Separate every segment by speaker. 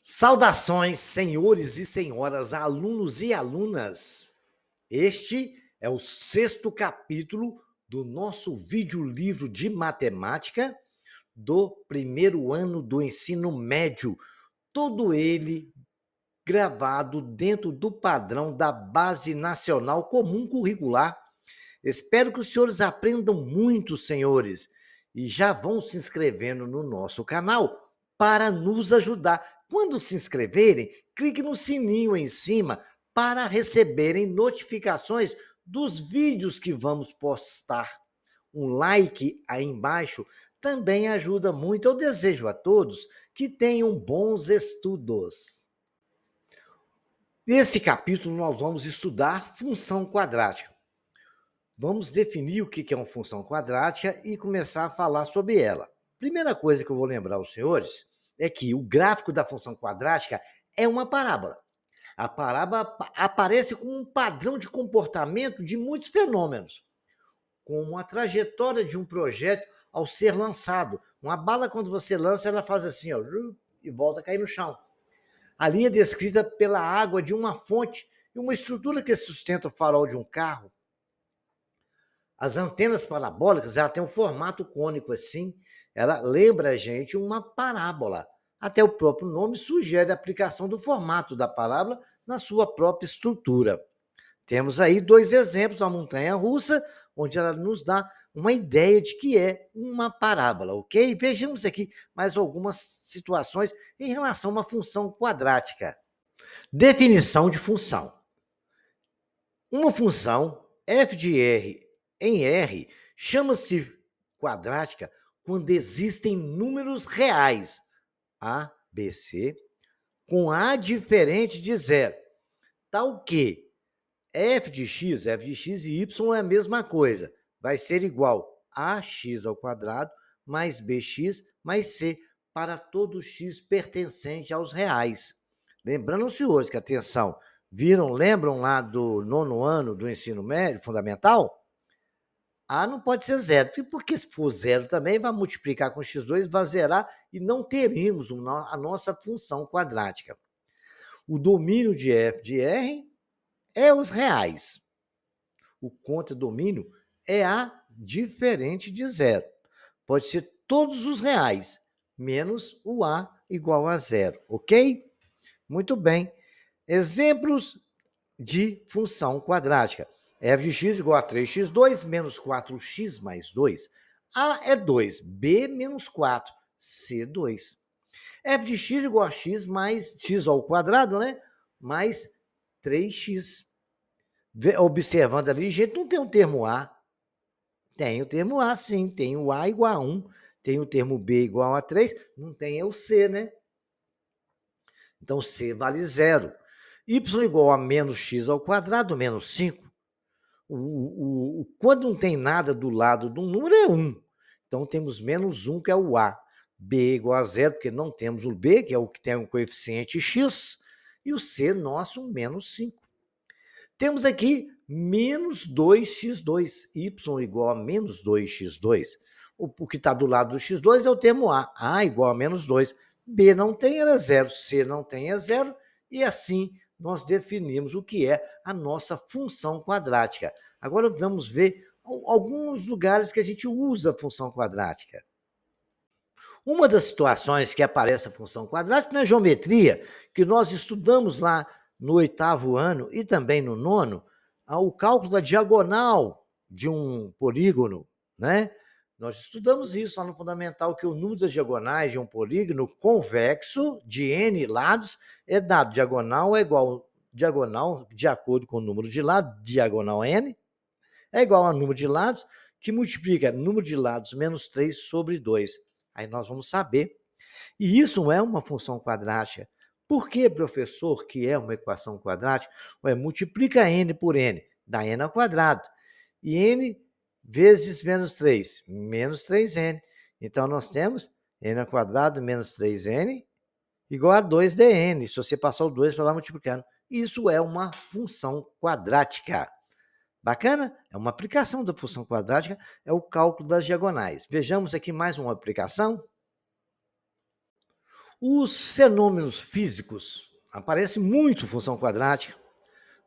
Speaker 1: Saudações, senhores e senhoras, alunos e alunas. Este é o sexto capítulo do nosso vídeo-livro de matemática do primeiro ano do ensino médio, todo ele gravado dentro do padrão da Base Nacional Comum Curricular. Espero que os senhores aprendam muito, senhores, e já vão se inscrevendo no nosso canal para nos ajudar. Quando se inscreverem, clique no sininho em cima para receberem notificações dos vídeos que vamos postar. Um like aí embaixo também ajuda muito. Eu desejo a todos que tenham bons estudos. Nesse capítulo, nós vamos estudar função quadrática. Vamos definir o que é uma função quadrática e começar a falar sobre ela. Primeira coisa que eu vou lembrar aos senhores é que o gráfico da função quadrática é uma parábola. A parábola aparece como um padrão de comportamento de muitos fenômenos, como a trajetória de um projeto ao ser lançado. Uma bala, quando você lança, ela faz assim, ó, e volta a cair no chão. A linha descrita pela água de uma fonte e uma estrutura que sustenta o farol de um carro. As antenas parabólicas, ela tem um formato cônico assim, ela lembra a gente uma parábola. Até o próprio nome sugere a aplicação do formato da parábola na sua própria estrutura. Temos aí dois exemplos da montanha-russa, onde ela nos dá uma ideia de que é uma parábola, ok? Vejamos aqui mais algumas situações em relação a uma função quadrática. Definição de função. Uma função f de r em R chama-se quadrática quando existem números reais, A, B, C, com A diferente de zero, tal que f de x e y é a mesma coisa, vai ser igual a x ao quadrado mais bx mais c para todo x pertencente aos reais. Lembrando, senhores, que atenção, lembram lá do nono ano do ensino médio fundamental? A não pode ser zero, porque se for zero também, vai multiplicar com x2, vai zerar e não teremos a nossa função quadrática. O domínio de f de r é os reais. O contradomínio é A diferente de zero. Pode ser todos os reais, menos o A igual a zero, ok? Muito bem. Exemplos de função quadrática. f de x igual a 3x2 menos 4x mais 2. A é 2, B menos 4, C 2. f de x igual a x mais x ao quadrado, né? Mais 3x. Observando ali, gente, não tem o termo A. Tem o termo A, sim. Tem o A igual a 1. Tem o termo B igual a 3. Não tem é o C, né? Então, C vale 0. Y igual a menos x ao quadrado, menos 5. Quando não tem nada do lado do número, é 1. Então, temos menos 1, que é o A. B igual a 0, porque não temos o B, que é o que tem um coeficiente x. E o C, nosso, menos 5. Temos aqui menos 2x2. Y igual a menos 2x2. O que está do lado do x2 é o termo A. A igual a menos 2. B não tem, era 0. C não tem, é 0. E assim nós definimos o que é a nossa função quadrática. Agora vamos ver alguns lugares que a gente usa a função quadrática. Uma das situações que aparece a função quadrática na geometria, que nós estudamos lá no 8º ano e também no 9º, o cálculo da diagonal de um polígono, né? Nós estudamos isso lá no fundamental, que o número das diagonais de um polígono convexo de n lados é dado. Diagonal é igual diagonal, de acordo com o número de lados, diagonal n, é igual ao número de lados, que multiplica número de lados menos 3 sobre 2. Aí nós vamos saber. E isso é uma função quadrática. Por que, professor, que é uma equação quadrática? Ué, multiplica n por n, dá n ao quadrado. E n vezes menos 3, menos 3n. Então, nós temos n ao quadrado menos 3n igual a 2dn, se você passar o 2 para lá multiplicando. Isso é uma função quadrática. Bacana? É uma aplicação da função quadrática, é o cálculo das diagonais. Vejamos aqui mais uma aplicação. Os fenômenos físicos aparecem muito função quadrática.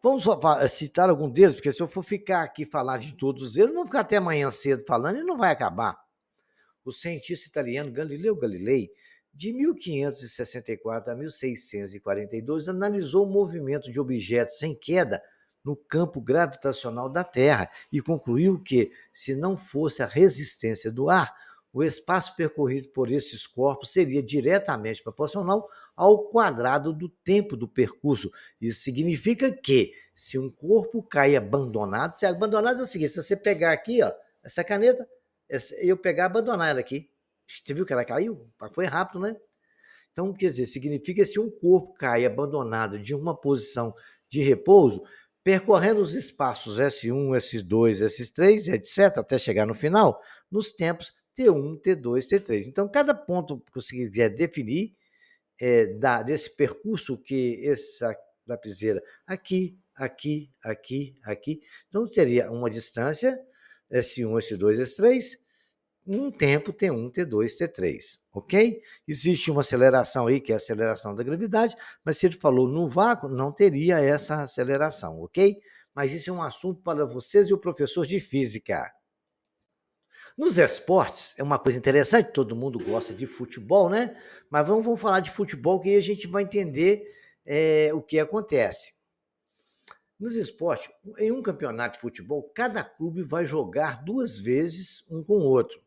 Speaker 1: Vamos citar algum deles, porque se eu for ficar aqui falar de todos eles, vamos ficar até amanhã cedo falando e não vai acabar. O cientista italiano Galileu Galilei, de 1564 a 1642, analisou o movimento de objetos sem queda no campo gravitacional da Terra e concluiu que, se não fosse a resistência do ar, o espaço percorrido por esses corpos seria diretamente proporcional ao quadrado do tempo do percurso. Isso significa que, se um corpo cai abandonado, se abandonado é o seguinte, se você pegar aqui, ó, essa caneta, eu pegar e abandonar ela aqui. Você viu que ela caiu? Foi rápido, né? Então, quer dizer, significa que se um corpo cai abandonado de uma posição de repouso, percorrendo os espaços S1, S2, S3, etc., até chegar no final, nos tempos T1, T2, T3. Então, cada ponto que você quiser definir desse percurso que essa lapiseira aqui, aqui, aqui, aqui. Então, seria uma distância S1, S2, S3, um tempo T1, T2, T3, ok? Existe uma aceleração aí, que é a aceleração da gravidade, mas se ele falou no vácuo, não teria essa aceleração, ok? Mas isso é um assunto para vocês e o professor de física. Nos esportes, é uma coisa interessante, todo mundo gosta de futebol, né? Mas vamos falar de futebol que aí a gente vai entender o que acontece. Nos esportes, em um campeonato de futebol, cada clube vai jogar 2 vezes um com o outro.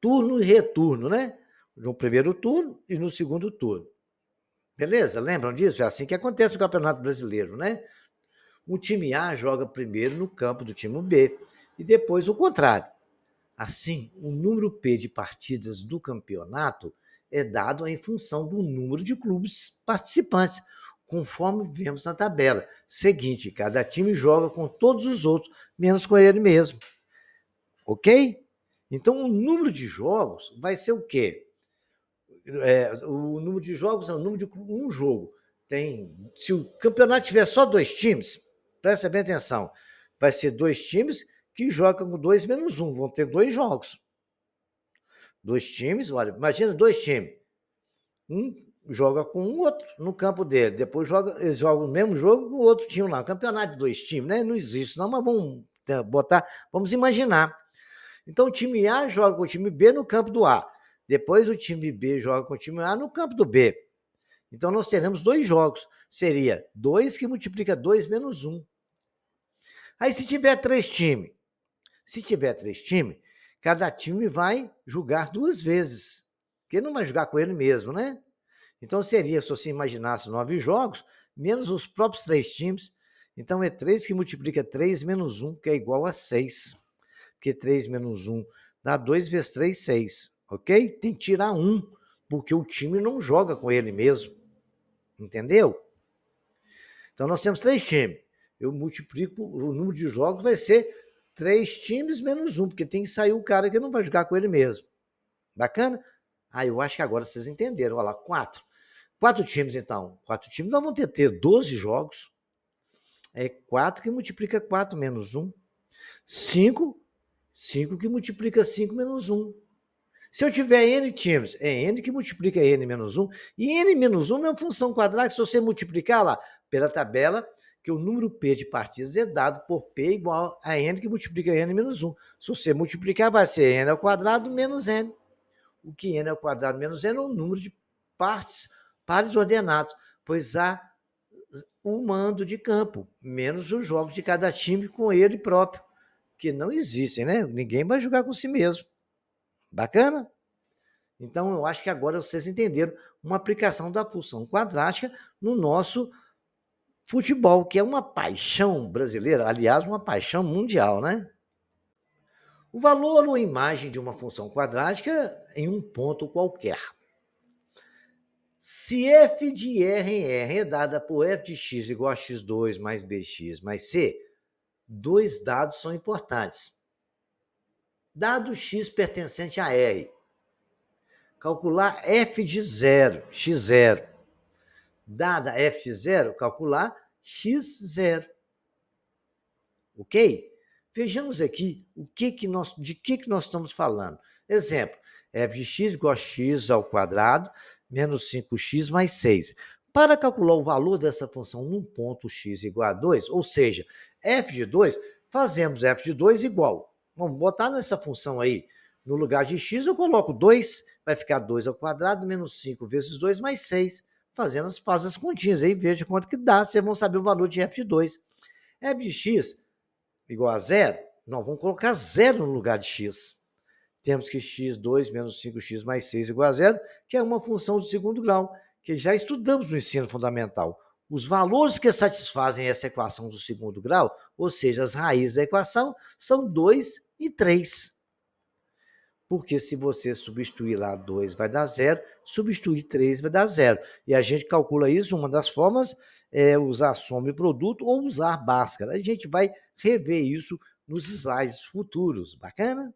Speaker 1: Turno e retorno, né? No primeiro turno e no segundo turno. Beleza? Lembram disso? É assim que acontece no Campeonato Brasileiro, né? O time A joga primeiro no campo do time B e depois o contrário. Assim, o número P de partidas do campeonato é dado em função do número de clubes participantes, conforme vemos na tabela. Seguinte, cada time joga com todos os outros, menos com ele mesmo. Ok? Então, o número de jogos vai ser o quê? O número de jogos é o número de um jogo. Se o campeonato tiver só 2 times, presta bem atenção, vai ser 2 times que jogam com 2 menos 1, vão ter 2 jogos. 2 times, olha, imagina 2 times. Um joga com o outro no campo dele, depois eles jogam o mesmo jogo com o outro time lá. Campeonato de 2 times, né? Não existe, não, mas vamos imaginar. Então o time A joga com o time B no campo do A. Depois o time B joga com o time A no campo do B. Então nós teremos 2 jogos. Seria 2 que multiplica 2 menos 1. Aí se tiver 3 times, cada time vai jogar 2 vezes. Porque não vai jogar com ele mesmo, né? Então seria, se você imaginasse 9 jogos, menos os próprios 3 times. Então é 3 que multiplica 3 menos 1, que é igual a 6. Porque 3 menos 1 dá 2 vezes 3, 6. Ok? Tem que tirar 1, porque o time não joga com ele mesmo. Entendeu? Então nós temos 3 times. Eu multiplico, o número de jogos vai ser 3 times menos 1, porque tem que sair o cara que não vai jogar com ele mesmo. Bacana? Eu acho que agora vocês entenderam. Olha lá, 4. 4 times, então. 4 times, nós vamos ter 12 jogos. É 4 que multiplica 4 menos 1. 5 que multiplica 5 menos 1. Se eu tiver n times, é n que multiplica n menos 1. E n menos 1 é uma função quadrada, se você multiplicar lá pela tabela, que o número p de partidas é dado por p igual a n que multiplica n menos 1. Se você multiplicar, vai ser n ao quadrado menos n. O que n ao quadrado menos n é o número de pares ordenados, pois há o mando de campo, menos os jogos de cada time com ele próprio, que não existem, né? Ninguém vai jogar com si mesmo. Bacana? Então, eu acho que agora vocês entenderam uma aplicação da função quadrática no nosso futebol, que é uma paixão brasileira, aliás, uma paixão mundial, né? O valor ou imagem de uma função quadrática em um ponto qualquer. Se f de R em R é dada por f de x igual a x2 mais bx mais c, 2 dados são importantes. Dado x pertencente a R, calcular f de 0, x0. Dada f de 0, calcular x0. Ok? Vejamos aqui de que nós estamos falando. Exemplo, f de x igual a x ao quadrado menos 5x mais 6. Para calcular o valor dessa função num ponto x igual a 2, ou seja, f de 2, fazemos f de 2 igual. Vamos botar nessa função aí, no lugar de x eu coloco 2, vai ficar 2 ao quadrado menos 5 vezes 2 mais 6. Faz as continhas aí, veja quanto que dá, vocês vão saber o valor de f de 2. f de x igual a zero, nós vamos colocar zero no lugar de x. Temos que x2 menos 5x mais 6 igual a zero, que é uma função de segundo grau, que já estudamos no ensino fundamental. Os valores que satisfazem essa equação do segundo grau, ou seja, as raízes da equação, são 2 e 3. Porque se você substituir lá 2 vai dar zero, substituir 3 vai dar zero. E a gente calcula isso, uma das formas é usar soma e produto ou usar Bhaskara. A gente vai rever isso nos slides futuros. Bacana?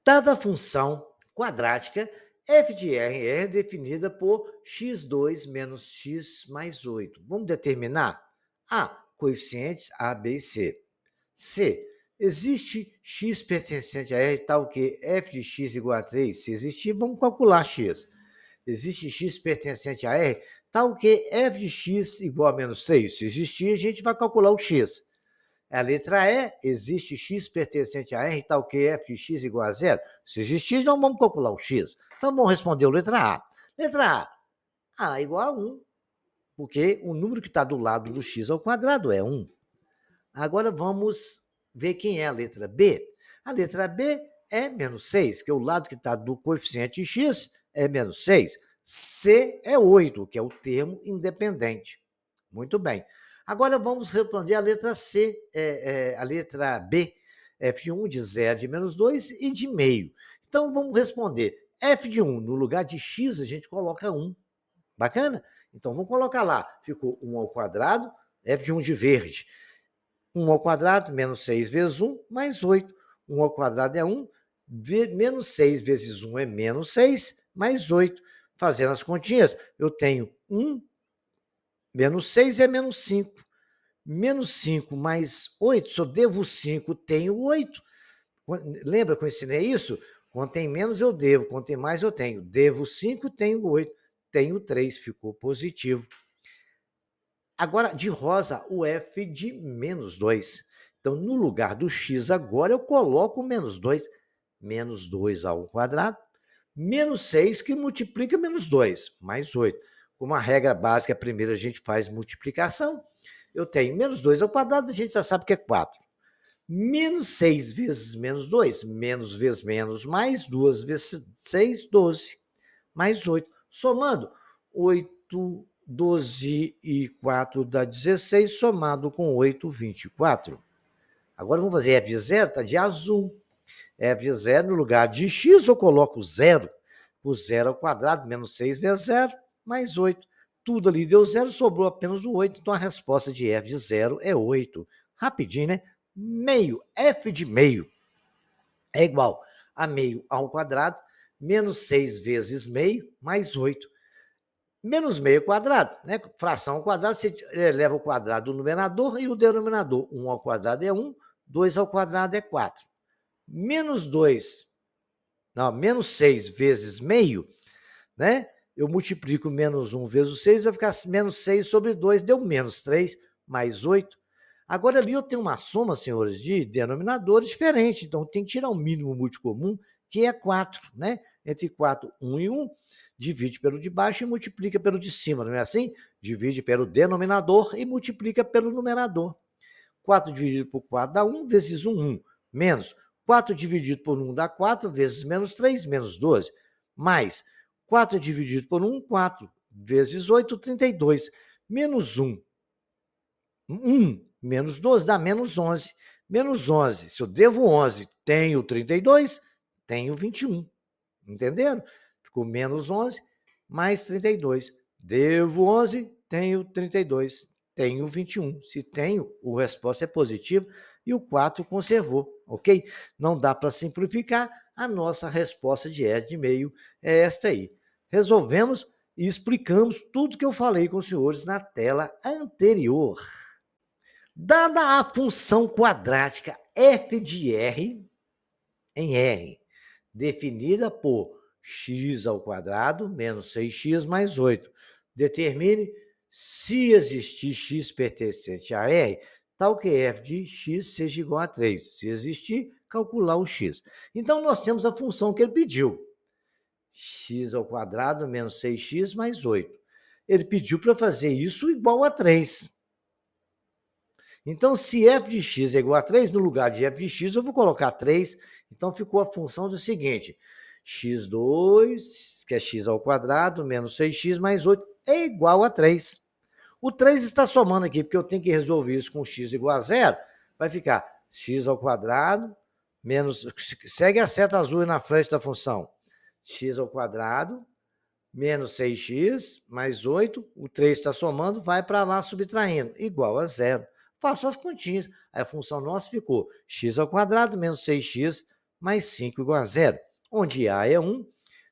Speaker 1: Dada a função quadrática, f de r é definida por x2 menos x mais 8. Vamos determinar? A. Coeficientes A, B e C. C. Existe x pertencente a R tal que f de x igual a 3? Se existir, vamos calcular x. Existe x pertencente a R tal que f de x igual a menos 3? Se existir, a gente vai calcular o x. A letra E, existe x pertencente a R tal que f de x igual a zero? Se existir, não vamos calcular o x. Então, vamos responder a letra A. Letra A igual a 1, porque o número que está do lado do x ao quadrado é 1. Agora, vamos ver quem é a letra B. A letra B é menos 6, porque o lado que está do coeficiente x é menos 6. C é 8, que é o termo independente. Muito bem. Agora vamos responder a letra C, a letra B, f1 de 0 de menos 2 e de meio. Então vamos responder f de 1, no lugar de x a gente coloca 1. Bacana? Então vamos colocar lá, ficou 1 ao quadrado, f de 1 de verde. 1 ao quadrado, menos 6 vezes 1, mais 8. 1 ao quadrado é 1, menos 6 vezes 1 é menos 6, mais 8. Fazendo as continhas, eu tenho 1, menos 6 é menos 5. Menos 5 mais 8, se eu devo 5, tenho 8. Lembra que eu ensinei isso? Quando tem menos, eu devo. Quando tem mais, eu tenho. Devo 5, tenho 8. Tenho 3, ficou positivo. Agora, de rosa, o f de menos 2. Então, no lugar do x agora, eu coloco menos 2. Menos 2 ao quadrado, menos 6 que multiplica menos 2, mais 8. Como a regra básica, primeiro a gente faz multiplicação. Eu tenho menos 2 ao quadrado, a gente já sabe que é 4. Menos 6 vezes menos 2, menos vezes menos, mais 2 vezes 6, 12, mais 8. Somando, 8, 12 e 4 dá 16, somado com 8, 24. Agora vamos fazer f de zero, está de azul. F de zero, no lugar de x, eu coloco zero. O zero ao quadrado, menos 6 vezes 0, mais 8. Tudo ali deu zero, sobrou apenas o 8, então a resposta de f de zero é 8. Rapidinho, né? Meio, f de meio é igual a meio ao quadrado, menos 6 vezes meio, mais 8. Menos meio quadrado, né? Fração ao quadrado, você eleva o quadrado do numerador e o denominador. 1 ao quadrado é 1, 2 ao quadrado é 4. Menos 2, não, menos 6 vezes meio, né? Eu multiplico menos 1 vezes 6, vai ficar menos 6 sobre 2, deu menos 3, mais 8. Agora ali eu tenho uma soma, senhores, de denominadores diferentes, então tem que tirar o mínimo multicomum, que é 4, né? Entre 4, 1 e 1, divide pelo de baixo e multiplica pelo de cima, não é assim? Divide pelo denominador e multiplica pelo numerador. 4 dividido por 4 dá 1, vezes 1, 1. Menos 4 dividido por 1 dá 4, vezes menos 3, menos 12. Mais 4 dividido por 1, 4. Vezes 8, 32. Menos 1. 1 menos 12 dá menos 11. Menos 11. Se eu devo 11, tenho 32, tenho 21. Entenderam? Ficou menos 11 mais 32. Devo 11, tenho 32. Tenho 21. Se tenho, a resposta é positiva e o 4 conservou, ok? Não dá para simplificar, a nossa resposta de E de meio é esta aí. Resolvemos e explicamos tudo que eu falei com os senhores na tela anterior. Dada a função quadrática f de r em R, definida por x ao quadrado menos 6x mais 8. Determine se existir x pertencente a R, tal que f de x seja igual a 3. Se existir, calcular o x. Então, nós temos a função que ele pediu. X ao quadrado menos 6x mais 8. Ele pediu para fazer isso igual a 3. Então, se f de x é igual a 3, no lugar de f de x, eu vou colocar 3. Então, ficou a função do seguinte: x2, que é x ao quadrado, menos 6x mais 8, é igual a 3. O 3 está somando aqui, porque eu tenho que resolver isso com x igual a 0. Vai ficar x ao quadrado, menos... Segue a seta azul na frente da função. X ao quadrado, menos 6x, mais 8. O 3 está somando, vai para lá subtraindo, igual a 0. Faço as continhas. Aí a função nossa ficou x ao quadrado, menos 6x, mais 5 igual a 0. Onde A é 1,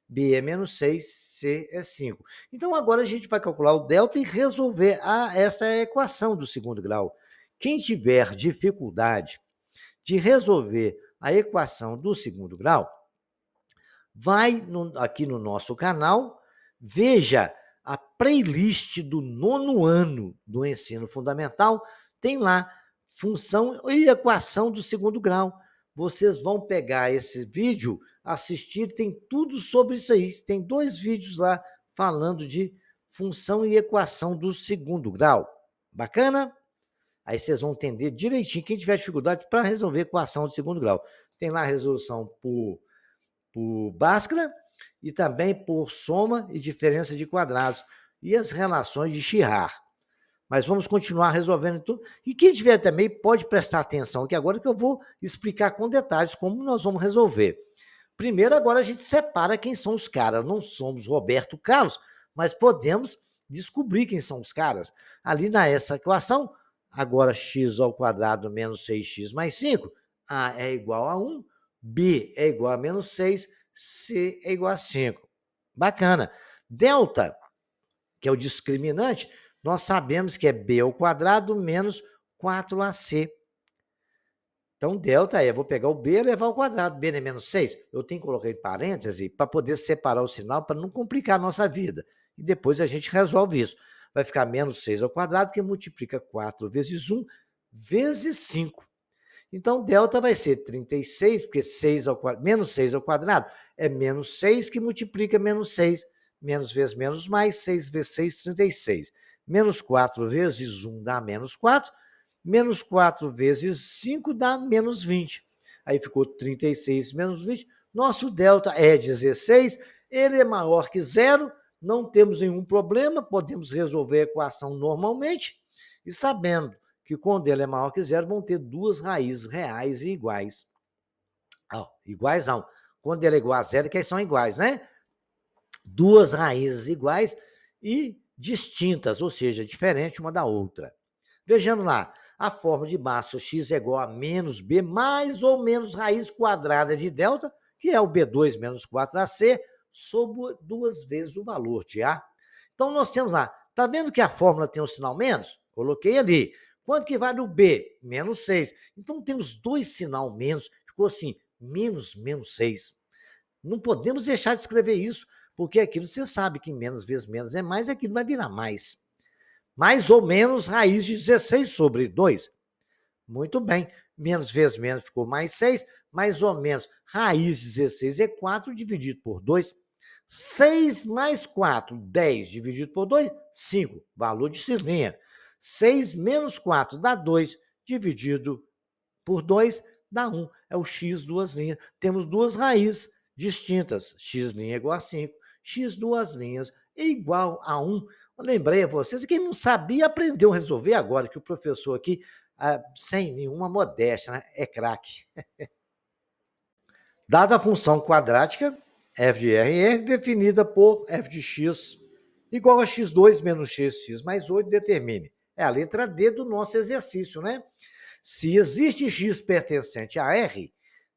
Speaker 1: B é menos 6, C é 5. Então, agora a gente vai calcular o delta e resolver esta equação do segundo grau. Quem tiver dificuldade de resolver a equação do segundo grau, vai aqui no nosso canal, veja a playlist do 9º ano do ensino fundamental, tem lá função e equação do segundo grau. Vocês vão pegar esse vídeo, assistir, tem tudo sobre isso aí. Tem 2 vídeos lá falando de função e equação do segundo grau. Bacana? Aí vocês vão entender direitinho. Quem tiver dificuldade para resolver equação de segundo grau, tem lá a resolução por Bhaskara e também por soma e diferença de quadrados e as relações de Girard. Mas vamos continuar resolvendo tudo. E quem tiver também pode prestar atenção aqui agora que eu vou explicar com detalhes como nós vamos resolver. Primeiro, agora a gente separa quem são os caras. Não somos Roberto Carlos, mas podemos descobrir quem são os caras. Ali nessa equação, agora x ao quadrado menos 6x mais 5, A é igual a 1, B é igual a menos 6, C é igual a 5. Bacana. Delta, que é o discriminante, nós sabemos que é B ao quadrado menos 4AC. Então, delta é, vou pegar o B e levar ao quadrado. B é menos 6. Eu tenho que colocar em parêntese para poder separar o sinal, para não complicar a nossa vida. E depois a gente resolve isso. Vai ficar menos 6 ao quadrado, que multiplica 4 vezes 1, vezes 5. Então, delta vai ser 36, porque 6 ao quadrado, menos 6 ao quadrado é menos 6, que multiplica menos 6. Menos vezes menos mais, 6 vezes 6, 36. Menos 4 vezes 1 dá menos 4. Menos 4 vezes 5 dá menos 20. Aí ficou 36 menos 20. Nosso delta é 16. Ele é maior que zero. Não temos nenhum problema. Podemos resolver a equação normalmente. E sabendo que quando ele é maior que zero, vão ter 2 raízes reais e iguais. Iguais não. Quando ele é igual a zero, que são iguais, né? 2 raízes iguais e distintas, ou seja, diferente uma da outra. Vejamos lá, a forma de massa x é igual a menos b mais ou menos raiz quadrada de delta, que é o b2 menos 4ac, sobre 2 vezes o valor de a. Então, nós temos lá, tá vendo que a fórmula tem um sinal menos? Coloquei ali. Quanto que vale o b? Menos 6. Então, temos 2 sinal menos, ficou assim, menos 6. Não podemos deixar de escrever isso, porque aquilo você sabe que menos vezes menos é mais, aquilo vai virar mais. Mais ou menos raiz de 16 sobre 2. Muito bem. Menos vezes menos ficou mais 6. Mais ou menos raiz de 16 é 4 dividido por 2. 6 mais 4, 10 dividido por 2, 5. Valor de cislinha. 6 menos 4 dá 2 dividido por 2 dá 1. É o x duas linhas. Temos 2 raízes distintas. X' é igual a 5. X duas linhas é igual a 1. Eu lembrei a vocês, quem não sabia aprendeu a resolver agora, que o professor aqui, sem nenhuma modéstia, né, é craque. Dada a função quadrática, f de r definida por f de x igual a x2 menos x mais 8, determine. É a letra D do nosso exercício, né? Se existe x pertencente a R,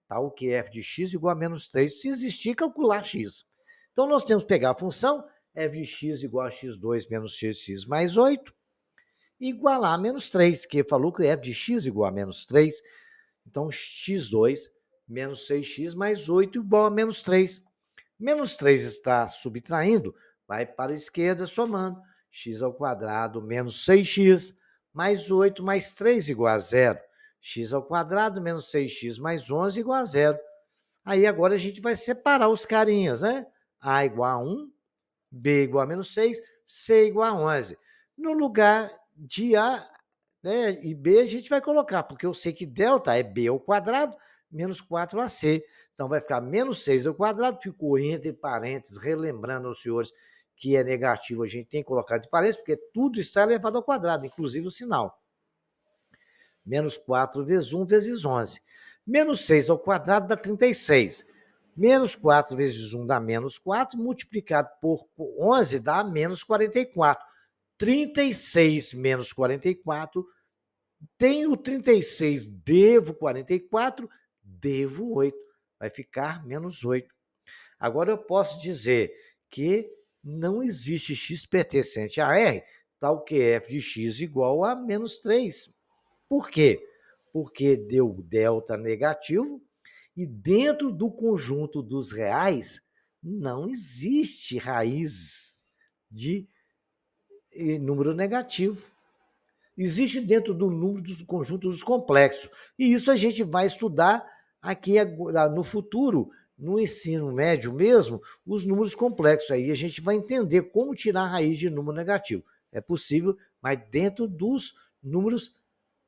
Speaker 1: tal que f de x igual a menos 3. Se existir, calcular x. Então, nós temos que pegar a função f de x igual a x2 menos x mais 8, igualar a menos 3, que falou que f de x igual a menos 3. Então, x2 menos 6x mais 8 igual a menos 3. Menos 3 está subtraindo, vai para a esquerda somando. X ao quadrado menos 6x mais 8 mais 3 igual a zero. X ao quadrado menos 6x mais 11 igual a zero. Aí agora a gente vai separar os carinhas, né? A igual a 1, B igual a menos 6, C igual a 11. No lugar de A, né, e B, a gente vai colocar, porque eu sei que delta é B ao quadrado menos 4AC. Então vai ficar menos 6 ao quadrado, ficou entre parênteses, relembrando aos senhores que é negativo, a gente tem que colocar entre parênteses, porque tudo está elevado ao quadrado, inclusive o sinal. Menos 4 vezes 1 vezes 11. Menos 6 ao quadrado dá 36. Menos 4 vezes 1 dá menos 4, multiplicado por 11 dá menos 44. 36 menos 44, tenho 36, devo 44, devo 8. Vai ficar menos 8. Agora eu posso dizer que não existe x pertencente a R, tal que f de x igual a menos 3. Por quê? Porque deu delta negativo e dentro do conjunto dos reais não existe raiz de número negativo. Existe dentro do número dos conjuntos dos complexos. E isso a gente vai estudar aqui no futuro, no ensino médio mesmo, os números complexos. Aí a gente vai entender como tirar a raiz de número negativo. É possível, mas dentro dos números,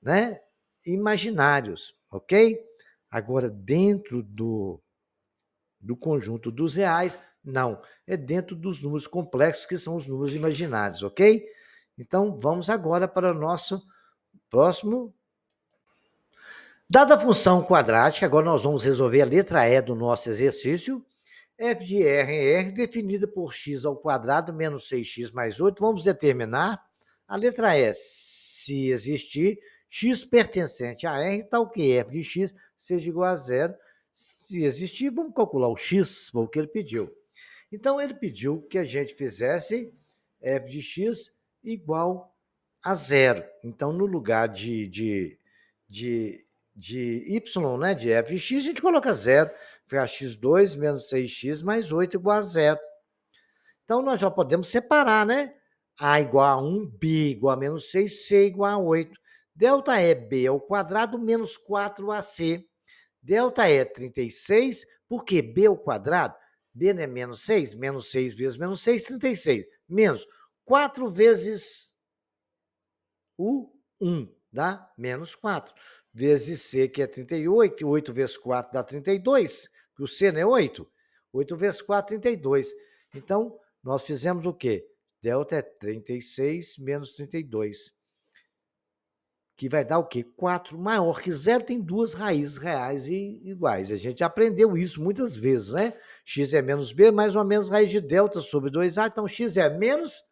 Speaker 1: né, imaginários, ok? Agora, dentro do conjunto dos reais, não. É dentro dos números complexos, que são os números imaginários, ok? Então, vamos agora para o nosso próximo. Dada a função quadrática, agora nós vamos resolver a letra E do nosso exercício. F de R em R, definida por x ao quadrado menos 6x mais 8. Vamos determinar a letra E. Se existir x pertencente a R, tal que f de x seja igual a zero. Se existir, vamos calcular o x, foi o que ele pediu. Então, ele pediu que a gente fizesse f de x igual a zero. Então, no lugar de y, né, de f de x, a gente coloca zero. Fica x2 menos 6x mais 8 igual a zero. Então, nós já podemos separar, né? A igual a 1, B igual a menos 6, C igual a 8. Delta é B ao quadrado menos 4AC. Delta é 36, porque B ao quadrado, B não é menos 6 vezes menos 6, 36. Menos 4 vezes o 1 dá menos 4. Vezes C, que é 38, 8 vezes 4 dá 32, que o C não é 8. 8 vezes 4, 32. Então, nós fizemos o quê? Delta é 36 menos 32, que vai dar o quê? 4 maior que zero, tem duas raízes reais e iguais. A gente aprendeu isso muitas vezes, né? X é menos B, mais ou menos raiz de delta sobre 2A, então x é menos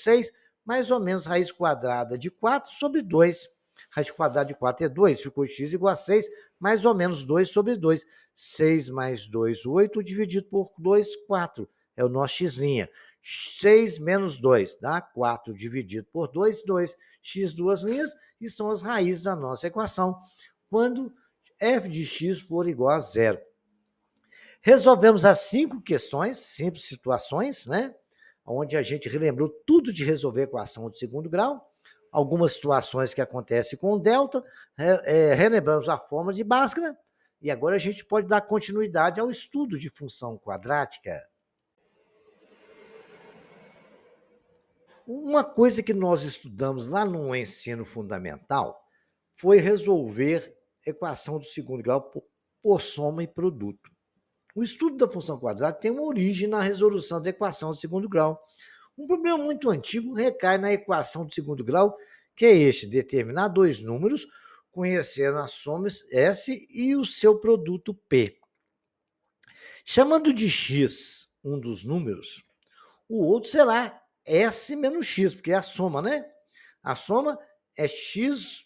Speaker 1: 6, mais ou menos raiz quadrada de 4 sobre 2. Raiz quadrada de 4 é 2, ficou x igual a 6, mais ou menos 2 sobre 2. 6 mais 2, 8, dividido por 2, 4. É o nosso x'. 6 menos 2 dá 4, dividido por 2, 2. X duas linhas, e são as raízes da nossa equação, quando f de x for igual a zero. Resolvemos as 5 questões, 5 situações, né? Onde a gente relembrou tudo de resolver a equação de segundo grau, algumas situações que acontecem com delta, relembramos a fórmula de Bhaskara, e agora a gente pode dar continuidade ao estudo de função quadrática. Uma coisa que nós estudamos lá no ensino fundamental foi resolver equação do segundo grau por soma e produto. O estudo da função quadrática tem uma origem na resolução da equação do segundo grau. Um problema muito antigo recai na equação do segundo grau, que é este: determinar dois números, conhecendo as somas S e o seu produto P. Chamando de x um dos números, o outro será S menos x, porque é a soma, né? A soma é x,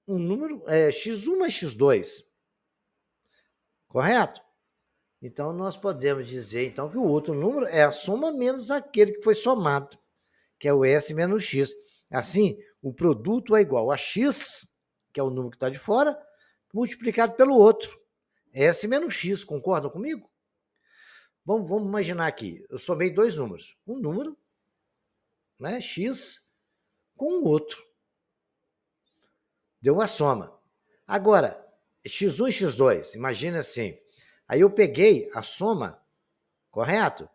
Speaker 1: um número, é x1 mais x2. Correto? Então, nós podemos dizer então que o outro número é a soma menos aquele que foi somado, que é o S menos x. Assim, o produto é igual a x, que é o número que está de fora, multiplicado pelo outro, S menos x. Concordam comigo? Vamos imaginar aqui, eu somei dois números. Um número, né, x, com o outro. Deu uma soma. Agora, x1 e x2, imagina assim. Aí eu peguei a soma, correto?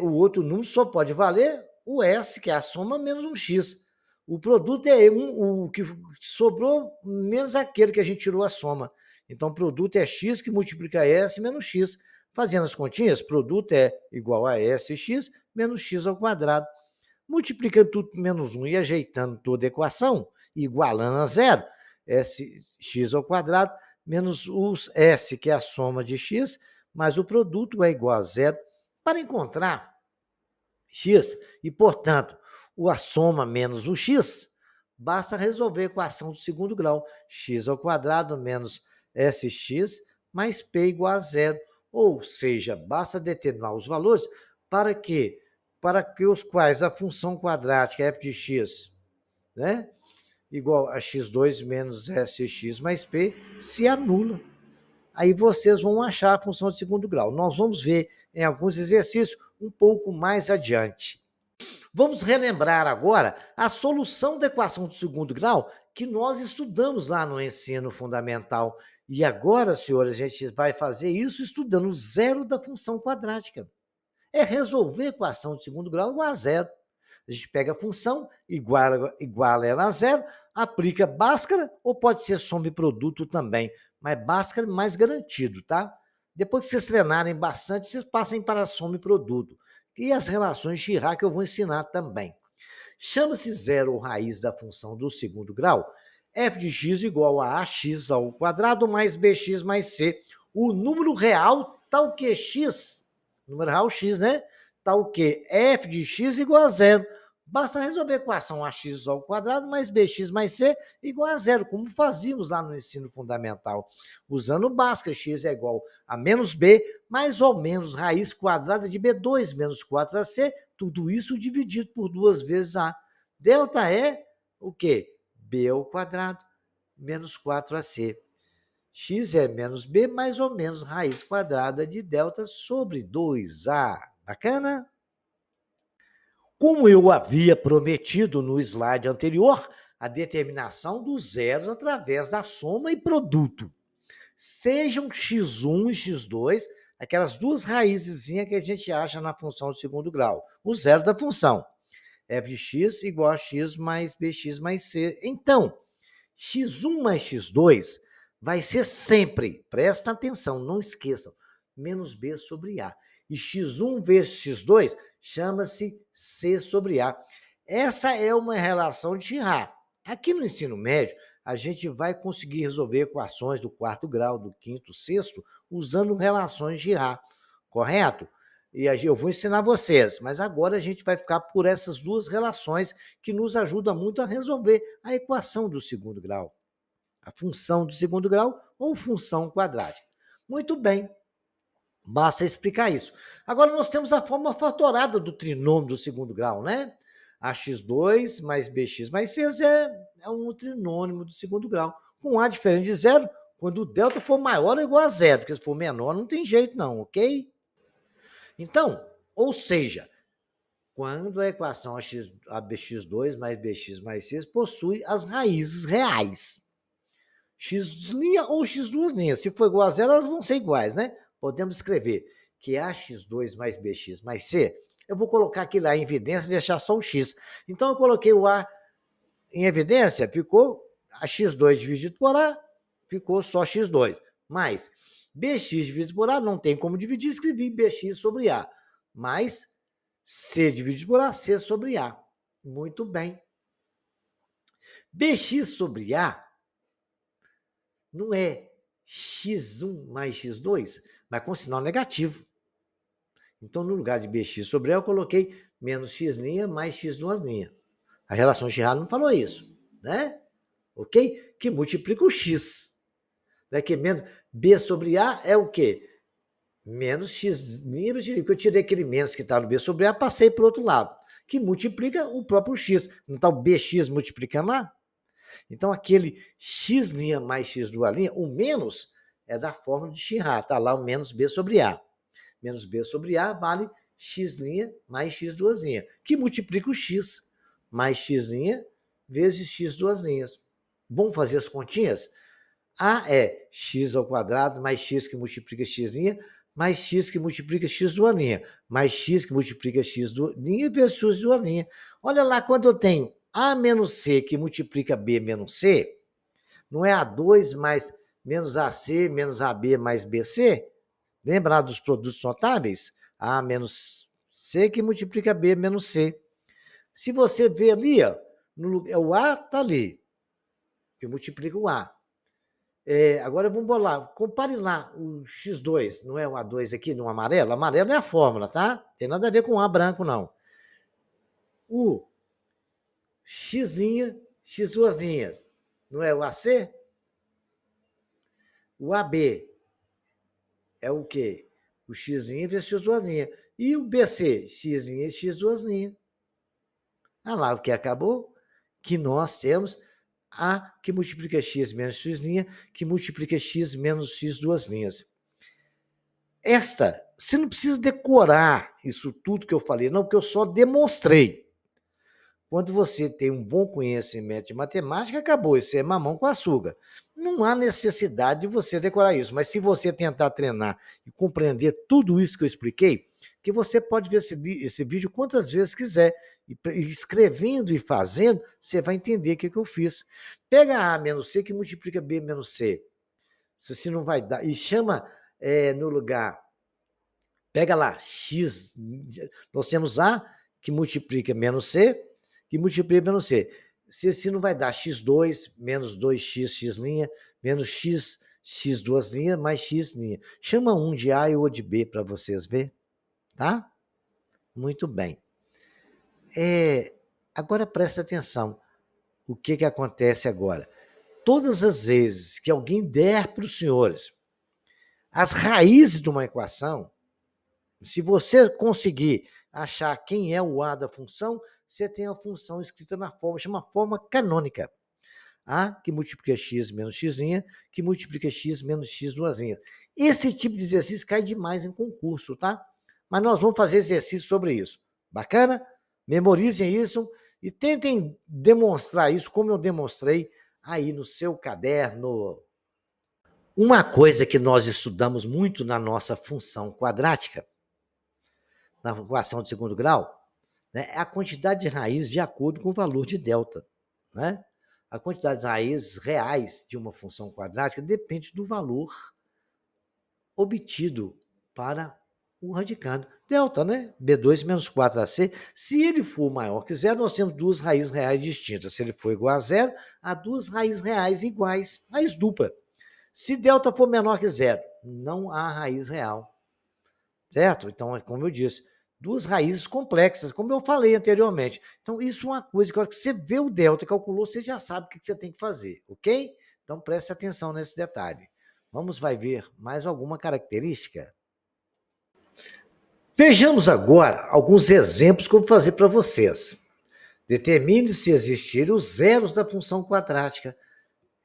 Speaker 1: O outro número só pode valer o S, que é a soma, menos um x. O produto é o que sobrou menos aquele que a gente tirou a soma. Então, o produto é x que multiplica S menos x. Fazendo as continhas, produto é igual a SX menos x ao quadrado. Multiplicando tudo por menos 1 e ajeitando toda a equação, igualando a zero, sx ao quadrado menos os s, que é a soma de x, mais o produto é igual a zero. Para encontrar x e, portanto, a soma menos o x, basta resolver a equação do segundo grau, x ao quadrado menos sx mais p igual a zero. Ou seja, basta determinar os valores para que os quais a função quadrática f de x, né, igual a x2 menos sx mais p, se anula. Aí vocês vão achar a função de segundo grau. Nós vamos ver em alguns exercícios um pouco mais adiante. Vamos relembrar agora a solução da equação de segundo grau que nós estudamos lá no ensino fundamental. E agora, senhores, a gente vai fazer isso estudando o zero da função quadrática. É resolver a equação de segundo grau igual a zero. A gente pega a função, iguala ela a zero, aplica Bhaskara, ou pode ser soma e produto também, mas Bhaskara mais garantido, tá? Depois que vocês treinarem bastante, vocês passem para soma e produto. E as relações de Girard que eu vou ensinar também. Chama-se zero ou raiz da função do segundo grau, f de x igual a ax ao quadrado mais bx mais c. O número real tal que x, número real x, né? Tal que f de x igual a zero. Basta resolver a equação ax ao quadrado mais bx mais c igual a zero, como fazíamos lá no ensino fundamental. Usando o Bhaskara, x é igual a menos b, mais ou menos raiz quadrada de b2 menos 4ac, tudo isso dividido por 2 vezes a. Delta é o quê? B ao quadrado menos 4ac. X é menos b, mais ou menos raiz quadrada de delta sobre 2a. Bacana? Como eu havia prometido no slide anterior, a determinação dos zeros através da soma e produto. Sejam x1 e x2, aquelas duas raízes que a gente acha na função de segundo grau, o zero da função. F de x igual a x mais bx mais c. Então, x1 mais x2 vai ser sempre, presta atenção, não esqueçam, menos b sobre a. E x1 vezes x2 chama-se c sobre a. Essa é uma relação de Girard. Aqui no ensino médio, a gente vai conseguir resolver equações do quarto grau, do quinto, sexto, usando relações de Girard, correto? E eu vou ensinar vocês, mas agora a gente vai ficar por essas duas relações que nos ajudam muito a resolver a equação do segundo grau. A função do segundo grau ou função quadrática. Muito bem, basta explicar isso. Agora nós temos a forma fatorada do trinômio do segundo grau, né? Ax2 mais bx mais c é um trinômio do segundo grau, com a diferente de zero, quando o delta for maior ou igual a zero, porque se for menor não tem jeito não, ok? Então, ou seja, quando a equação abx2 mais bx mais c possui as raízes reais, x' ou x2', se for igual a zero, elas vão ser iguais, né? Podemos escrever que ax2 mais bx mais c, eu vou colocar aqui lá em evidência e deixar só o x. Então, eu coloquei o a em evidência, ficou a x2 dividido por a, ficou só x2. Mas bx dividido por a, não tem como dividir, escrevi bx sobre a. Mais c dividido por a, c sobre a. Muito bem. Bx sobre a não é x1 mais x2, mas com sinal negativo. Então, no lugar de bx sobre a, eu coloquei menos x' mais x2'. A relação de Girard não falou isso, né? Ok? Que multiplica o x. Né? Que menos b sobre a é o quê? Menos x', porque eu tirei aquele menos que está no b sobre a, passei para o outro lado, que multiplica o próprio x. Não está o bx multiplicando lá? Então, aquele x' mais x2', o menos é da fórmula de Girard, está lá o menos b sobre a. menos B sobre A vale x' mais x2', que multiplica o x mais x' vezes x2'. Vamos fazer as continhas? A é x ao quadrado mais x que multiplica x' mais x que multiplica x2', mais x que multiplica x2' vezes x2'. Olha lá, quando eu tenho A menos C que multiplica B menos C, não é A2 mais menos AC menos AB mais BC? Lembra lá dos produtos notáveis? A menos C que multiplica B menos C. Se você ver ali, ó, o A está ali, que multiplica o A. Agora vamos bolar, compare lá o x2, não é o A2 aqui no amarelo? Amarelo é a fórmula, tá? Tem nada a ver com A branco, não. O x', x2', não é o AC? O AB é o quê? O x' vezes x2'. E o BC? X' e x2'. Ah lá, o que acabou? Que nós temos A que multiplica x menos x', que multiplica x menos x2'. Você não precisa decorar isso tudo que eu falei, não, porque eu só demonstrei. Quando você tem um bom conhecimento de matemática, acabou, isso é mamão com açúcar. Não há necessidade de você decorar isso, mas se você tentar treinar e compreender tudo isso que eu expliquei, que você pode ver esse vídeo quantas vezes quiser, e escrevendo e fazendo, você vai entender o que eu fiz. Pega A menos C que multiplica B menos C. Se não vai dar, e chama no lugar, pega lá, X, nós temos A que multiplica menos C, que multiplica menos C. Se não vai dar x2 menos 2x, x', menos x, x2', mais x'. Chama um de A e o de B para vocês ver, tá? Muito bem. Agora presta atenção. O que acontece agora? Todas as vezes que alguém der para os senhores as raízes de uma equação, se você conseguir achar quem é o A da função, você tem a função escrita na forma, chama forma canônica. A que multiplica x menos x', que multiplica x menos x2'. Esse tipo de exercício cai demais em concurso, tá? Mas nós vamos fazer exercício sobre isso. Bacana? Memorizem isso e tentem demonstrar isso como eu demonstrei aí no seu caderno. Uma coisa que nós estudamos muito na nossa função quadrática, na equação de segundo grau, né, é a quantidade de raiz de acordo com o valor de delta. Né? A quantidade de raízes reais de uma função quadrática depende do valor obtido para o radicando. Delta, né? B2 menos 4AC. Se ele for maior que zero, nós temos duas raízes reais distintas. Se ele for igual a zero, há duas raízes reais iguais, raiz dupla. Se delta for menor que zero, não há raiz real. Certo? Então, como eu disse, duas raízes complexas, como eu falei anteriormente. Então, isso é uma coisa que a hora que você vê o delta, calculou, você já sabe o que você tem que fazer, ok? Então, preste atenção nesse detalhe. Vai ver mais alguma característica? Vejamos agora alguns exemplos que eu vou fazer para vocês. Determine se existirem os zeros da função quadrática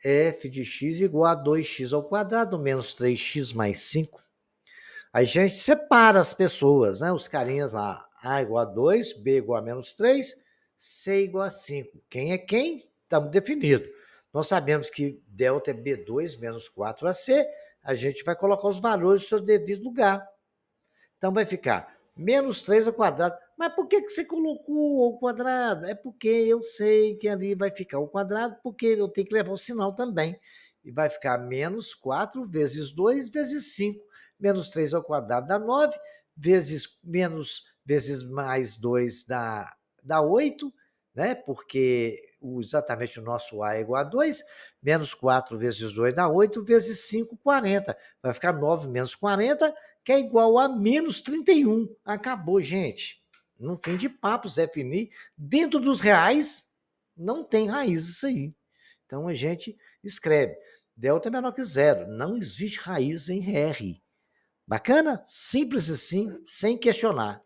Speaker 1: f de x igual a 2x ao quadrado menos 3x mais 5. A gente separa as pessoas, né? Os carinhas lá. A igual a 2, B igual a menos 3, C igual a 5. Quem é quem? Estamos definido. Nós sabemos que delta é B2 menos 4AC. A gente vai colocar os valores no seu devido lugar. Então vai ficar menos 3 ao quadrado. Mas por que você colocou o quadrado? É porque eu sei que ali vai ficar o quadrado, porque eu tenho que levar o sinal também. E vai ficar menos 4 vezes 2 vezes 5. Menos 3 ao quadrado dá 9, vezes mais 2 dá 8, né? Porque exatamente o nosso A é igual a 2, menos 4 vezes 2 dá 8, vezes 5, 40. Vai ficar 9 menos 40, que é igual a menos 31. Acabou, gente. No fim de papo, Zé Fini, dentro dos reais, não tem raiz isso aí. Então, a gente escreve. Delta é menor que zero. Não existe raiz em R. Bacana? Simples assim, sem questionar.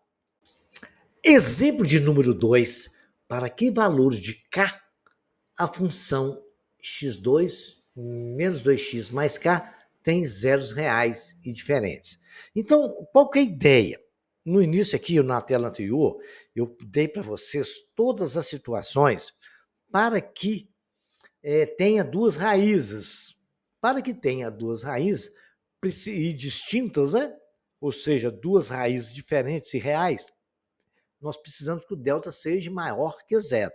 Speaker 1: Exemplo de número 2. Para que valores de K a função x2 menos 2x mais K tem zeros reais e diferentes. Então, qual que é a ideia? No início aqui, na tela anterior, eu dei para vocês todas as situações para que tenha duas raízes. Para que tenha duas raízes e distintas, né? Ou seja, duas raízes diferentes e reais, nós precisamos que o delta seja maior que zero.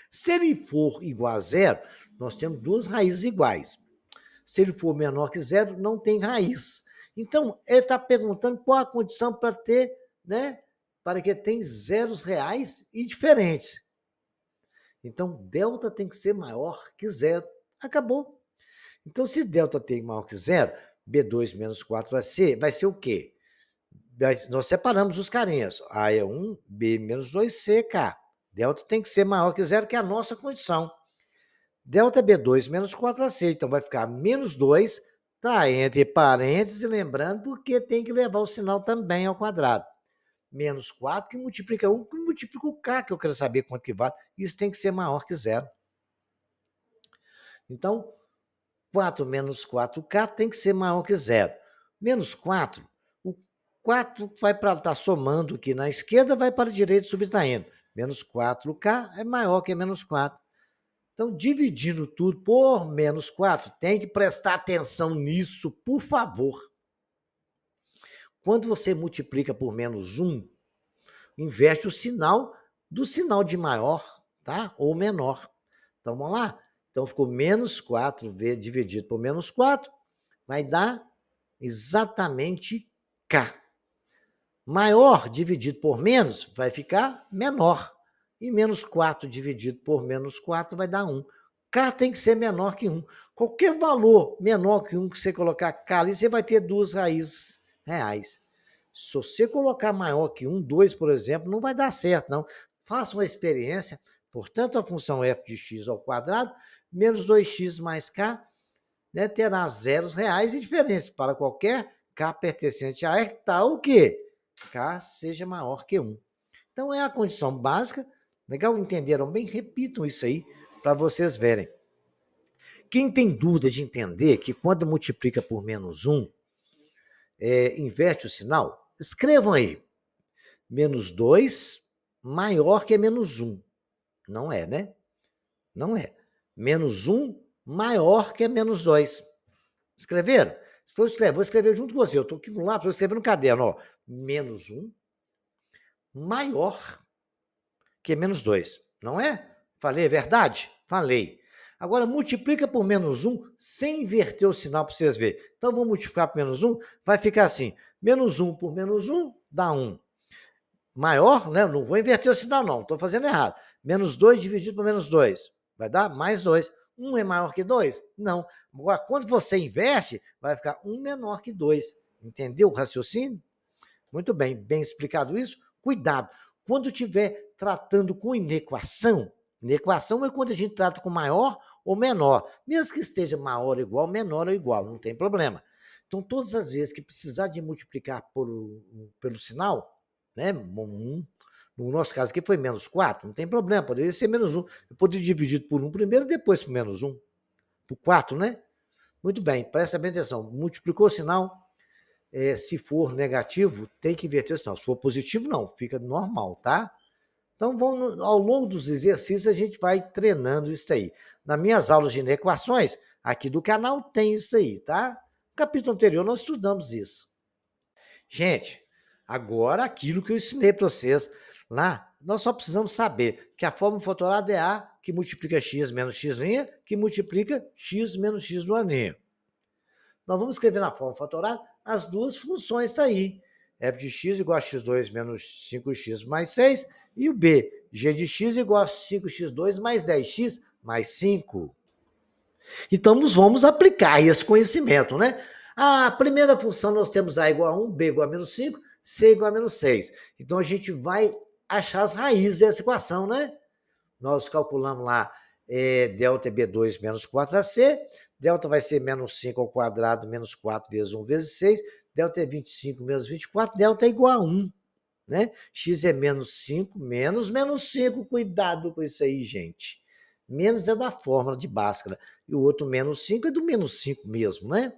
Speaker 1: Se ele for igual a zero, nós temos duas raízes iguais. Se ele for menor que zero, não tem raiz. Então, ele está perguntando qual a condição para ter, né? Para que tenha zeros reais e diferentes. Então, delta tem que ser maior que zero. Acabou. Então, se delta tem maior que zero, B2 menos 4 vai ser o quê? Nós separamos os carinhas. A é 1, B menos 2, C, K. Delta tem que ser maior que zero, que é a nossa condição. Delta é B2 menos 4AC, então vai ficar menos 2, tá entre parênteses, lembrando, porque tem que levar o sinal também ao quadrado. Menos 4 que multiplica 1, que multiplica o K, que eu quero saber quanto que vale. Isso tem que ser maior que zero. Então, 4 menos 4K tem que ser maior que zero. Menos 4, o 4 vai para estar somando aqui na esquerda, vai para a direita subtraindo. Menos 4K é maior que menos 4. Então, dividindo tudo por menos 4, tem que prestar atenção nisso, por favor. Quando você multiplica por menos 1, inverte o sinal do sinal de maior, tá? Ou menor. Então, vamos lá? Então, ficou menos 4 dividido por menos 4, vai dar exatamente K. Maior dividido por menos vai ficar menor. E menos 4 dividido por menos 4 vai dar 1. K tem que ser menor que 1. Qualquer valor menor que 1 que você colocar K ali, você vai ter duas raízes reais. Se você colocar maior que 1, 2, por exemplo, não vai dar certo, não. Faça uma experiência. Portanto, a função f de x ao quadrado menos 2x mais k, né, terá zeros reais e diferentes para qualquer k pertencente a R, tal que k seja maior que 1. Então, é a condição básica. Legal? Entenderam bem? Repitam isso aí para vocês verem. Quem tem dúvida de entender que quando multiplica por menos 1, inverte o sinal, escrevam aí. Menos 2 maior que menos 1. Não é, né? Não é. Menos 1 maior que menos 2. Escreveram? Vou escrever junto com você. Eu estou aqui no lápis, vou escrever no caderno. Ó. Menos 1 maior que menos 2. Não é? Falei a verdade? Falei. Agora, multiplica por menos 1 sem inverter o sinal para vocês verem. Então, vou multiplicar por menos 1, vai ficar assim. Menos 1 por menos 1 dá 1. Maior, né? Não vou inverter o sinal, não. Estou fazendo errado. Menos 2 dividido por menos 2. Vai dar mais 2. 1 é maior que 2? Não. Agora, quando você inverte, vai ficar 1 menor que 2. Entendeu o raciocínio? Muito bem. Bem explicado isso? Cuidado. Quando estiver tratando com inequação é quando a gente trata com maior ou menor. Mesmo que esteja maior ou igual, menor ou igual, não tem problema. Então, todas as vezes que precisar de multiplicar pelo sinal, né? No nosso caso aqui foi menos 4, não tem problema, poderia ser menos 1. Eu poderia dividir por 1 primeiro e depois por menos 1. Por 4, né? Muito bem, presta bem atenção. Multiplicou o sinal, se for negativo, tem que inverter o sinal. Se for positivo, não, fica normal, tá? Então, ao longo dos exercícios, a gente vai treinando isso aí. Nas minhas aulas de equações, aqui do canal, tem isso aí, tá? No capítulo anterior, nós estudamos isso. Gente, agora aquilo que eu ensinei para vocês lá, nós só precisamos saber que a fórmula fatorada é A, que multiplica x menos x', que multiplica x menos x no aninho. Nós vamos escrever na fórmula fatorada as duas funções tá aí. f de x igual a x2 menos 5x mais 6 e o b, g de x igual a 5x2 mais 10x mais 5. Então, nós vamos aplicar esse conhecimento, né? A primeira função nós temos A igual a 1, B igual a menos 5, C igual a menos 6. Então, a gente vai achar as raízes dessa equação, né? Nós calculamos lá delta é B2 menos 4AC, delta vai ser menos 5 ao quadrado, menos 4 vezes 1 vezes 6, delta é 25 menos 24, delta é igual a 1. Né? X é menos 5, menos 5. Cuidado com isso aí, gente. Menos é da fórmula de Bhaskara. e o outro menos 5 é do menos 5 mesmo, né?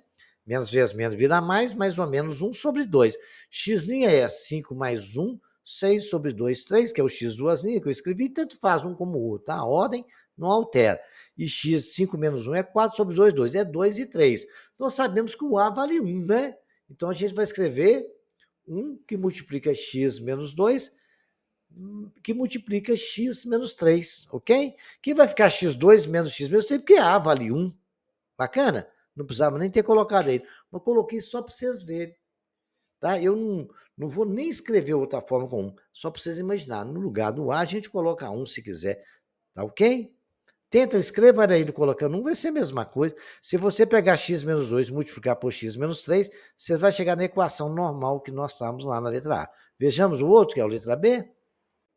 Speaker 1: Menos vezes menos vira mais ou menos 1 sobre 2. X' é 5 mais 1, 6 sobre 2, 3, que é o x duas linhas que eu escrevi, tanto faz um como o outro, tá? A ordem não altera. E x, 5 menos 1 é 4 sobre 2, 2. É 2 e 3. Nós sabemos que o A vale 1, né? Então, a gente vai escrever 1 que multiplica x menos 2, que multiplica x menos 3, ok? Que vai ficar x2 menos x menos 3, porque A vale 1. Bacana? Não precisava nem ter colocado aí. Mas coloquei só para vocês verem. Tá? Eu não vou nem escrever outra forma com 1, só para vocês imaginarem. No lugar do A, a gente coloca 1 se quiser. Tá ok? Tenta, escreva aí colocando 1, vai ser a mesma coisa. Se você pegar x menos 2 e multiplicar por x menos 3, você vai chegar na equação normal que nós estamos lá na letra A. Vejamos o outro, que é a letra B.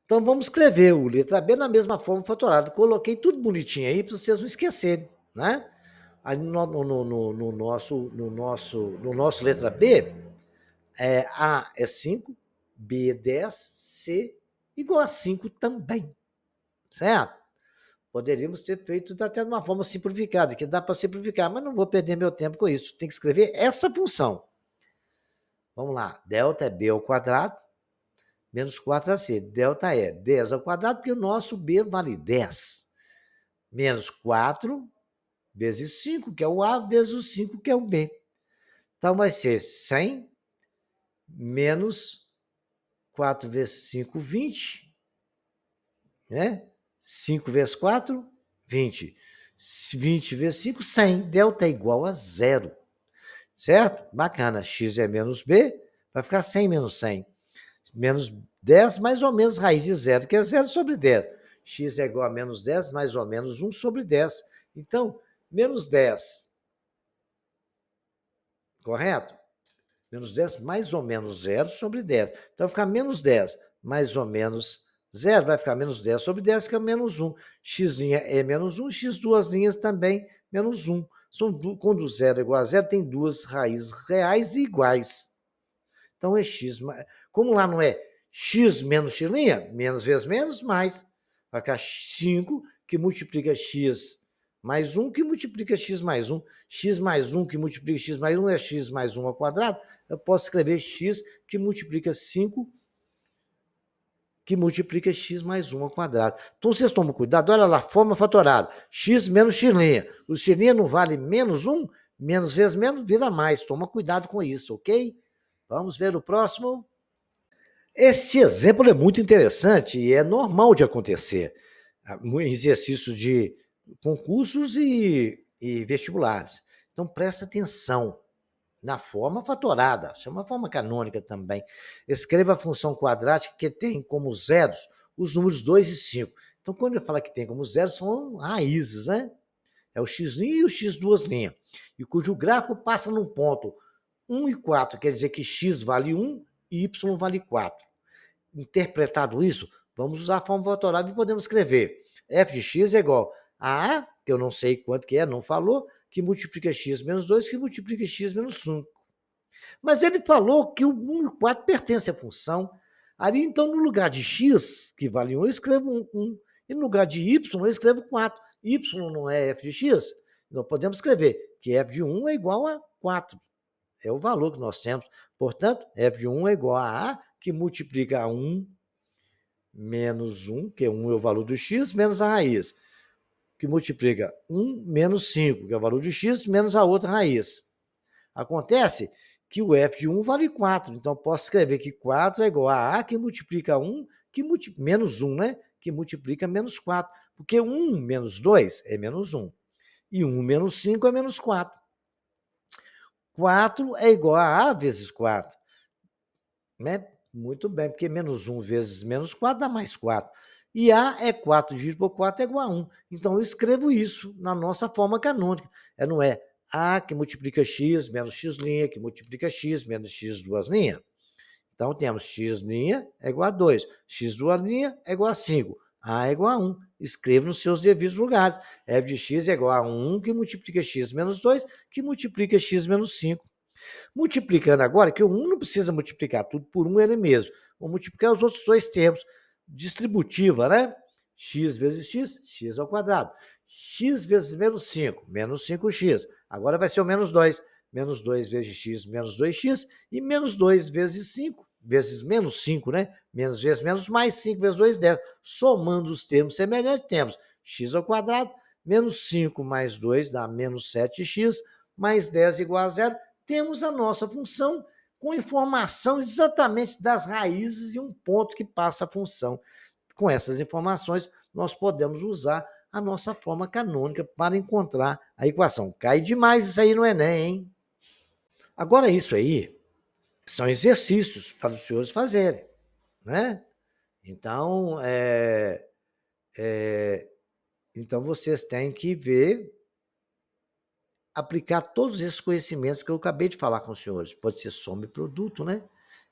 Speaker 1: Então, vamos escrever o letra B na mesma forma fatorada. Coloquei tudo bonitinho aí para vocês não esquecerem, né? Aí no nosso letra B, A é 5, B é 10, C igual a 5 também, certo? Poderíamos ter feito até de uma forma simplificada, que dá para simplificar, mas não vou perder meu tempo com isso. Tem que escrever essa função. Vamos lá, delta é B ao quadrado, menos 4AC. Delta é 10 ao quadrado, porque o nosso B vale 10. Menos 4 vezes 5, que é o A, vezes o 5, que é o B. Então, vai ser 100 menos 4 vezes 5, 20. Né? 5 vezes 4, 20. 20 vezes 5, 100. Delta é igual a zero. Certo? Bacana. X é menos B, vai ficar 100 menos 100. Menos 10, mais ou menos raiz de zero, que é 0 sobre 10. X é igual a menos 10, mais ou menos 1 sobre 10. Então, menos 10, correto? Menos 10, mais ou menos 0 sobre 10. Então, vai ficar menos 10, mais ou menos 0, vai ficar menos 10 sobre 10, que é menos 1. X' é menos 1, x duas linhas também menos 1. Quando o 0 é igual a 0, tem duas raízes reais e iguais. Então, é x. Como lá não é x menos x', menos vezes menos, mais. Vai ficar 5, que multiplica x mais 1, que multiplica x mais 1. X mais 1, que multiplica x mais 1, é x mais 1 ao quadrado. Eu posso escrever x, que multiplica 5, que multiplica x mais 1 ao quadrado. Então, vocês tomam cuidado. Olha lá, forma fatorada. X menos x'. O x' não vale menos 1? Menos vezes menos vira mais. Toma cuidado com isso, ok? Vamos ver o próximo. Este exemplo é muito interessante e é normal de acontecer em exercícios de concursos e vestibulares. Então, presta atenção na forma fatorada, chama forma canônica também. Escreva a função quadrática que tem como zeros os números 2 e 5. Então, quando eu falo que tem como zeros, são raízes, né? É o x' e o x duas linhas, e cujo gráfico passa num ponto 1 e 4, quer dizer que x vale 1 e y vale 4. Interpretado isso, vamos usar a forma fatorada e podemos escrever f de x é igual a A, que eu não sei quanto que é, não falou, que multiplica x menos 2, que multiplica x menos 5. Mas ele falou que o 1 e 4 pertence à função. Ali, então, no lugar de x, que vale 1, eu escrevo 1. E no lugar de y, eu escrevo 4. Y não é f de x? Então, podemos escrever que f de 1 é igual a 4. É o valor que nós temos. Portanto, f de 1 é igual a A, que multiplica 1 menos 1, que é 1 é o valor do x, menos a raiz, que multiplica 1 menos 5, que é o valor de x, menos a outra raiz. Acontece que o f de 1 vale 4, então posso escrever que 4 é igual a que multiplica 1, menos 1, né? Que multiplica menos 4, porque 1 menos 2 é menos 1, e 1 menos 5 é menos 4. 4 é igual a vezes 4, né? Muito bem, porque menos 1 vezes menos 4 dá mais 4. E A é 4 dividido por 4 é igual a 1. Então, eu escrevo isso na nossa forma canônica. Não é A que multiplica x menos x', que multiplica x menos x duas linhas. Então, temos x' é igual a 2, x duas linhas é igual a 5, A é igual a 1. Escreva nos seus devidos lugares. F de x é igual a 1 que multiplica x menos 2, que multiplica x menos 5. Multiplicando agora, que o 1 não precisa multiplicar tudo por 1 ele mesmo. Vou multiplicar os outros dois termos. Distributiva, né? X vezes x, x ao quadrado. x vezes menos 5, menos 5x. Agora vai ser o menos 2 vezes x, menos 2x, e menos 2 vezes 5, vezes menos 5, né? Menos vezes menos, mais 5 vezes 2, 10. Somando os termos semelhantes, temos x ao quadrado, menos 5 mais 2 dá menos 7x, mais 10 igual a zero. Temos a nossa função com informação exatamente das raízes e um ponto que passa a função. Com essas informações, nós podemos usar a nossa forma canônica para encontrar a equação. Cai demais isso aí no Enem, hein? Agora, isso aí são exercícios para os senhores fazerem, né? Então, então vocês têm que ver, aplicar todos esses conhecimentos que eu acabei de falar com os senhores. Pode ser soma e produto, né?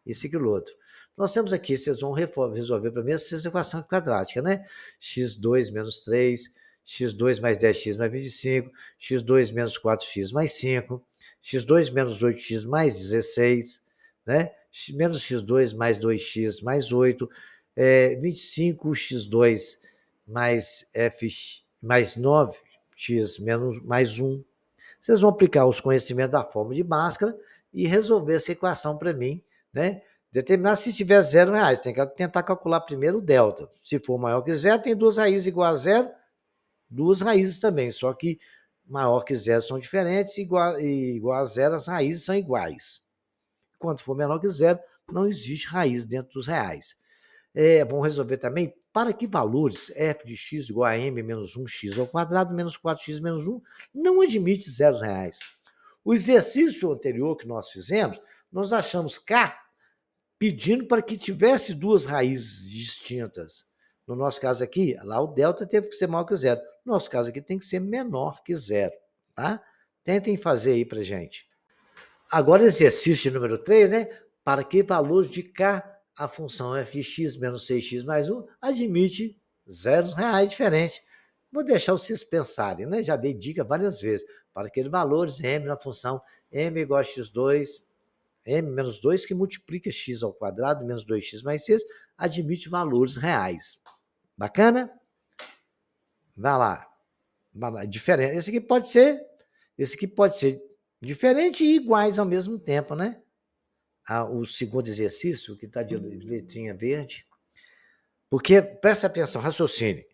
Speaker 1: Isso e aquilo outro. Nós temos aqui, vocês vão resolver para mim essa equação quadrática, né? x2 menos 3, x2 mais 10x mais 25, x2 menos 4x mais 5, x2 menos 8x mais 16, né? Menos x2 mais 2x mais 8, 25x2 mais f mais 9x menos mais 1. Vocês vão aplicar os conhecimentos da fórmula de Bhaskara e resolver essa equação para mim, né? Determinar se tiver R$0, tem que tentar calcular primeiro o delta. Se for maior que zero, tem duas raízes igual a zero, duas raízes também, só que maior que zero são diferentes, igual a zero as raízes são iguais. Quando for menor que zero, não existe raiz dentro dos reais. Vamos resolver também para que valores f de x igual a m menos 1x ao quadrado menos 4x menos 1 não admite R$0. O exercício anterior que nós fizemos, nós achamos k pedindo para que tivesse duas raízes distintas. No nosso caso aqui, lá o delta teve que ser maior que zero. No nosso caso aqui tem que ser menor que zero, tá? Tentem fazer aí para gente. Agora, exercício número 3, né? Para que valores de k a função f de x menos 6x mais 1 admite R$0 diferente. Vou deixar vocês pensarem, né? Já dei dica várias vezes. Para aqueles valores, m na função m igual a x2, m menos 2 que multiplica x ao quadrado menos 2x mais 6, admite valores reais. Bacana? Vai lá. Diferente. Esse aqui pode ser diferente e iguais ao mesmo tempo, né? O segundo exercício, que está de letrinha verde. Porque, presta atenção, raciocínio.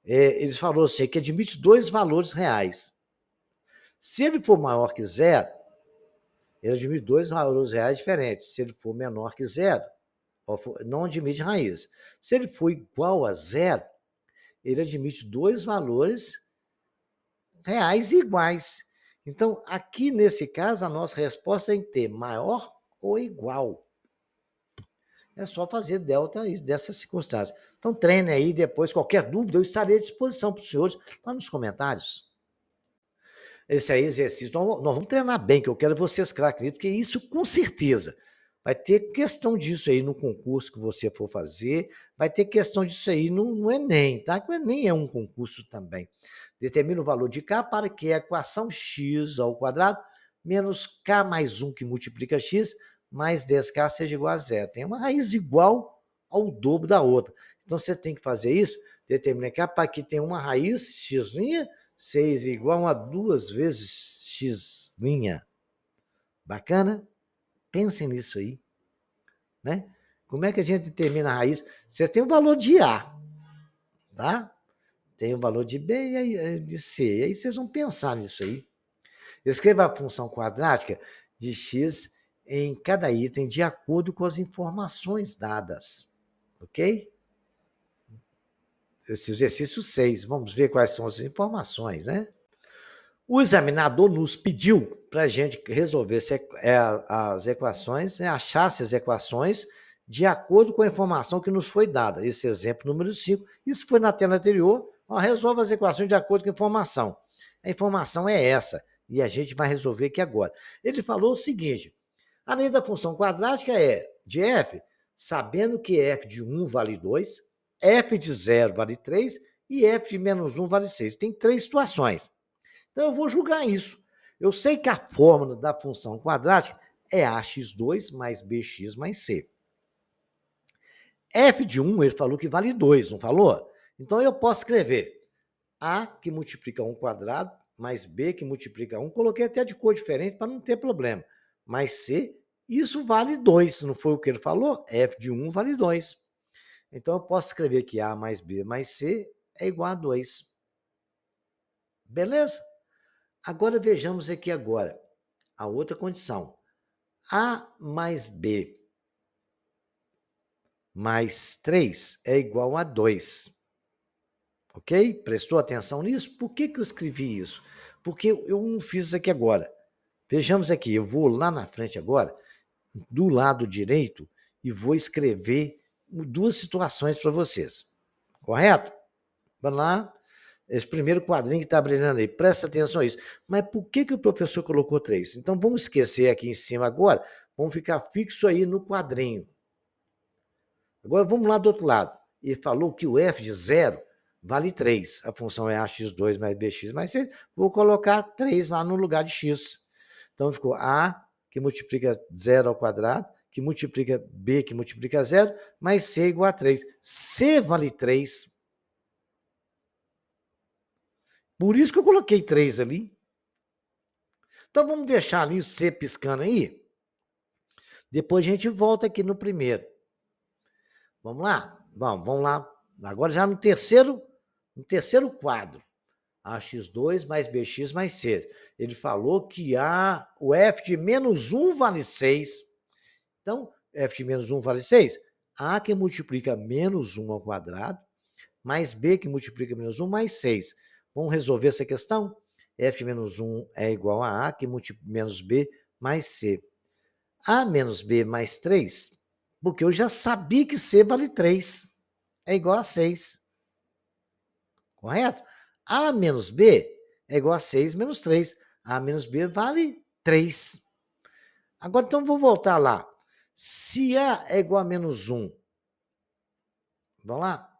Speaker 1: Eles falaram assim, que admite dois valores reais. Se ele for maior que zero, ele admite dois valores reais diferentes. Se ele for menor que zero, não admite raiz. Se ele for igual a zero, ele admite dois valores reais iguais. Então, aqui nesse caso, a nossa resposta é em ter maior ou igual. É só fazer delta dessas circunstâncias. Então, treine aí, depois, qualquer dúvida, eu estarei à disposição para os senhores lá nos comentários. Esse aí, exercício, nós vamos treinar bem, que eu quero vocês craques, porque isso, com certeza, vai ter questão disso aí no concurso que você for fazer, vai ter questão disso aí no Enem, tá? Que o Enem é um concurso também. Determina o valor de k para que a equação x ao quadrado menos k mais 1 que multiplica x mais 10k seja igual a zero. Tem uma raiz igual ao dobro da outra. Então, você tem que fazer isso, determina k para que tenha uma raiz, x', 6 igual a 2 vezes x'. Bacana? Pensem nisso aí, né? Como é que a gente determina a raiz? Você tem o valor de A, tá? Tem o valor de B e de C. E aí vocês vão pensar nisso aí. Escreva a função quadrática de x em cada item de acordo com as informações dadas, ok? Esse exercício 6. Vamos ver quais são as informações, né? O examinador nos pediu para a gente resolver as equações, né, achasse as equações de acordo com a informação que nos foi dada. Esse exemplo número 5, isso foi na tela anterior, resolva as equações de acordo com a informação. A informação é essa, e a gente vai resolver aqui agora. Ele falou o seguinte, além da função quadrática de f, sabendo que f de 1 vale 2, f de 0 vale 3 e f de menos 1 vale 6. Tem três situações. Então, eu vou julgar isso. Eu sei que a fórmula da função quadrática é ax2 mais bx mais c. F de 1, ele falou que vale 2, não falou? Então, eu posso escrever A que multiplica 1 quadrado, mais B que multiplica 1. Coloquei até de cor diferente para não ter problema. Mais C, isso vale 2. Não foi o que ele falou? F de 1 vale 2. Então, eu posso escrever que A mais B mais C é igual a 2. Beleza? Agora, vejamos aqui agora a outra condição. A mais B mais 3 é igual a 2. Ok? Prestou atenção nisso? Por que eu escrevi isso? Porque eu não fiz isso aqui agora. Vejamos aqui, eu vou lá na frente agora, do lado direito, e vou escrever duas situações para vocês. Correto? Vamos lá. Esse primeiro quadrinho que está brilhando aí, presta atenção a isso. Mas por que o professor colocou 3? Então, vamos esquecer aqui em cima agora, vamos ficar fixo aí no quadrinho. Agora, vamos lá do outro lado. Ele falou que o f de 0 vale 3. A função é ax2 mais bx mais c. Vou colocar 3 lá no lugar de x. Então, ficou a, que multiplica 0 ao quadrado, que multiplica b, que multiplica 0, mais c igual a 3. C vale 3. Por isso que eu coloquei 3 ali. Então, vamos deixar ali o C piscando aí. Depois a gente volta aqui no primeiro. Vamos lá? Vamos lá. Agora já no terceiro quadro. Ax2 mais bx mais c. Ele falou que o f de menos 1 vale 6. Então, f de menos 1 vale 6. A que multiplica menos 1 ao quadrado, mais b que multiplica menos 1 mais 6. Vamos resolver essa questão? F de menos 1 é igual a que multiplica menos b mais c. A menos b mais 3, porque eu já sabia que c vale 3. É igual a 6. Correto? A menos b é igual a 6 menos 3. A menos b vale 3. Agora, então, vou voltar lá. Se A é igual a menos 1, vamos lá?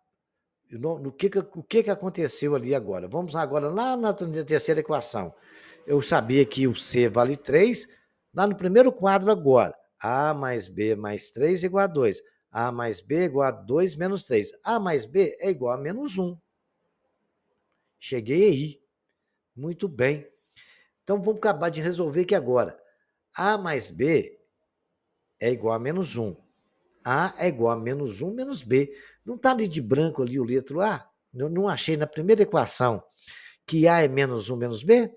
Speaker 1: O que aconteceu ali agora? Vamos agora lá na terceira equação. Eu sabia que o C vale 3. Lá no primeiro quadro agora. A mais B mais 3 é igual a 2. A mais B é igual a 2 menos 3. A mais B é igual a menos 1. Cheguei aí. Muito bem. Então, vamos acabar de resolver aqui agora. A mais B é igual a menos 1. A é igual a menos 1 menos B. Não está ali de branco ali o letra A? Eu não achei na primeira equação que A é menos 1 menos B?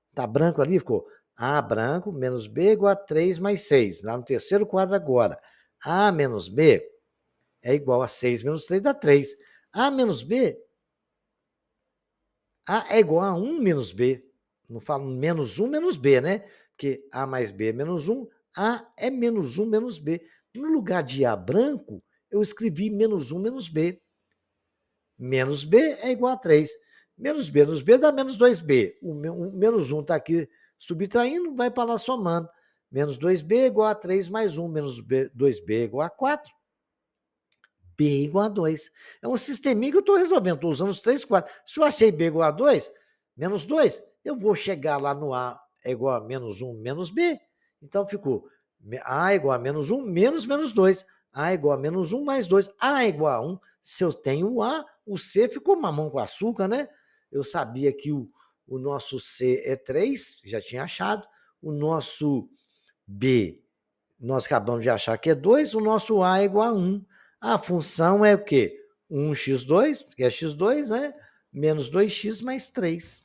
Speaker 1: Está branco ali? Ficou A branco menos B igual a 3 mais 6. Lá no terceiro quadro agora. A menos B é igual a 6 menos 3 dá 3. A menos B, A é igual a 1 menos B. Não falo menos 1 menos B, né? Porque A mais B é menos 1, A é menos 1 menos B. No lugar de A branco, eu escrevi menos 1 menos B. Menos B é igual a 3. Menos B dá menos 2B. O menos 1 está aqui subtraindo, vai para lá somando. Menos 2B é igual a 3 mais 1. Menos 2B é igual a 4. B é igual a 2. É um sisteminha que eu estou resolvendo. Estou usando os 3 quadros. Se eu achei B igual a 2, menos 2, eu vou chegar lá no A é igual a menos 1 menos B. Então ficou A é igual a menos 1 menos menos 2. A é igual a menos 1 mais 2. A é igual a 1. Se eu tenho o A, o C ficou mamão com açúcar, né? Eu sabia que o nosso C é 3, já tinha achado. O nosso B, nós acabamos de achar que é 2. O nosso A é igual a 1. A função é o quê? 1x2, que é x2, né? Menos 2x mais 3.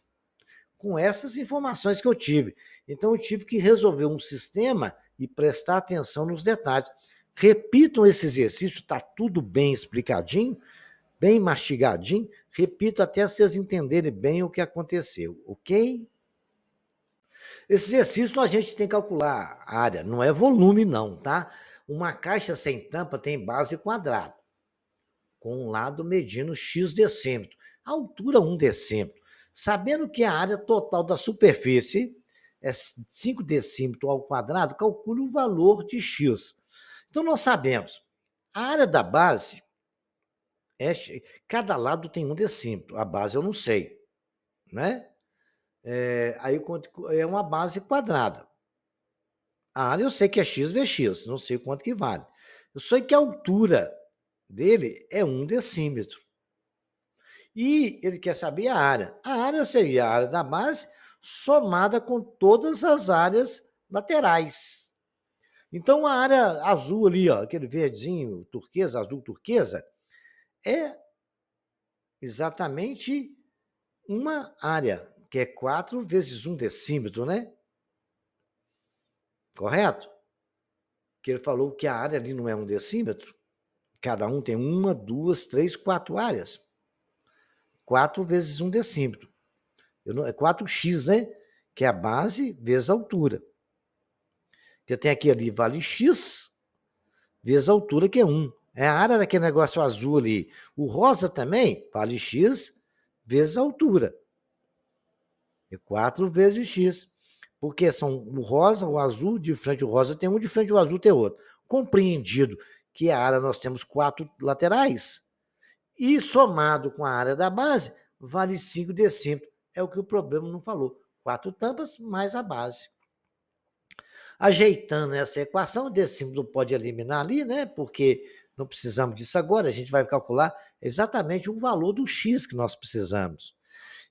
Speaker 1: Com essas informações que eu tive. Então, eu tive que resolver um sistema e prestar atenção nos detalhes. Repitam esse exercício, está tudo bem explicadinho, bem mastigadinho. Repito até vocês entenderem bem o que aconteceu, ok? Esse exercício a gente tem que calcular a área, não é volume não, tá? Uma caixa sem tampa tem base quadrada, com um lado medindo x decímetro, a altura 1 decímetro. Sabendo que a área total da superfície é 5 decímetros ao quadrado, calcule o valor de x. Então, nós sabemos, a área da base, cada lado tem 1 decímetro, a base eu não sei, né? Aí é uma base quadrada. A área eu sei que é x vezes x, não sei quanto que vale. Eu sei que a altura dele é 1 decímetro. E ele quer saber a área. A área seria a área da base somada com todas as áreas laterais. Então, a área azul ali, ó, aquele verdinho turquesa, azul turquesa, é exatamente uma área, que é 4 vezes 1 decímetro, né? Correto? Que ele falou que a área ali não é 1 decímetro. Cada um tem 1, 2, 3, 4 áreas. 4 vezes 1 decímetro. É 4x, né? Que é a base vezes a altura. Eu tenho aqui ali vale x vezes a altura, que é 1. É a área daquele negócio azul ali. O rosa também vale x vezes a altura. É 4 vezes x. Porque são o rosa, o azul, de frente ao rosa tem um, de frente ao azul tem outro. Compreendido que a área nós temos 4 laterais. E somado com a área da base, vale 5 decímetros. É o que o problema não falou. 4 tampas mais a base. Ajeitando essa equação, o decímetro pode eliminar ali, né? Porque não precisamos disso agora, a gente vai calcular exatamente o valor do x que nós precisamos.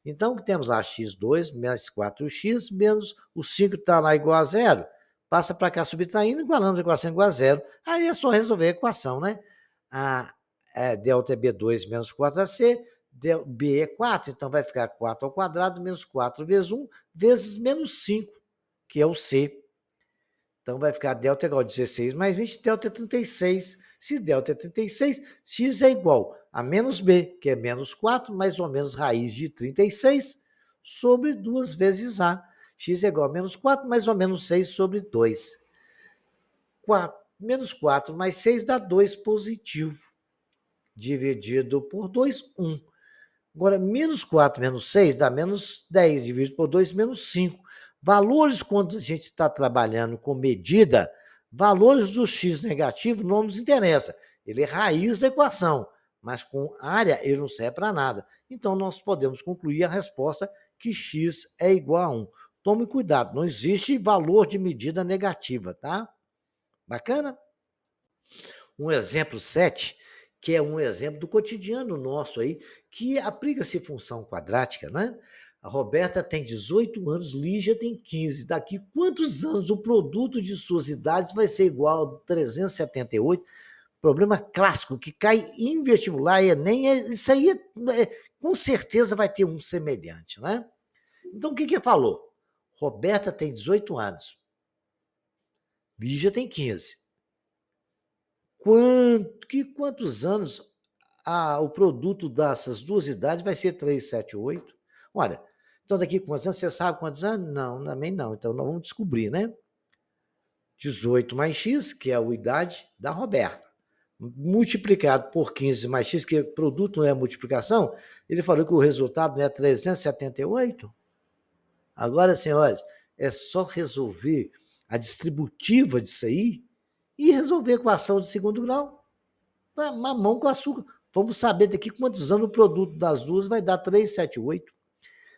Speaker 1: Então, temos lá x2 mais 4x menos o 5 está lá igual a zero. Passa para cá subtraindo, igualando a equação igual a zero. Aí é só resolver a equação, né? Delta é B2 menos 4AC, B é 4, então vai ficar 4 ao quadrado menos 4 vezes 1 vezes menos 5, que é o C. Então vai ficar delta igual a 16 mais 20, delta é 36. Se delta é 36, x é igual a menos b, que é menos 4, mais ou menos raiz de 36, sobre 2 vezes a. X é igual a menos 4, mais ou menos 6 sobre 2. Menos 4 mais 6 dá 2 positivo. Dividido por 2, 1. Agora, menos 4 menos 6 dá menos 10, dividido por 2, menos 5. Valores, quando a gente está trabalhando com medida, valores do x negativo não nos interessa. Ele é raiz da equação, mas com área ele não serve para nada. Então, nós podemos concluir a resposta que x é igual a 1. Tome cuidado, não existe valor de medida negativa, tá? Bacana? Um exemplo 7, que é um exemplo do cotidiano nosso aí, que aplica-se função quadrática, né? A Roberta tem 18 anos, Lígia tem 15. Daqui quantos anos o produto de suas idades vai ser igual a 378? Problema clássico que cai em vestibular, Enem, isso aí com certeza vai ter um semelhante, né? Então, o que falou? Roberta tem 18 anos, Lígia tem 15. Quantos anos o produto dessas duas idades vai ser 378? Olha, então daqui quantos anos? Você sabe quantos anos? Não, também não. Então nós vamos descobrir, né? 18 mais x, que é a idade da Roberta, multiplicado por 15 mais x, que produto não é multiplicação, ele falou que o resultado não é 378. Agora, senhores, é só resolver a distributiva disso aí e resolver a equação de segundo grau. Mamão com açúcar. Vamos saber daqui quantos anos o produto das duas vai dar 378.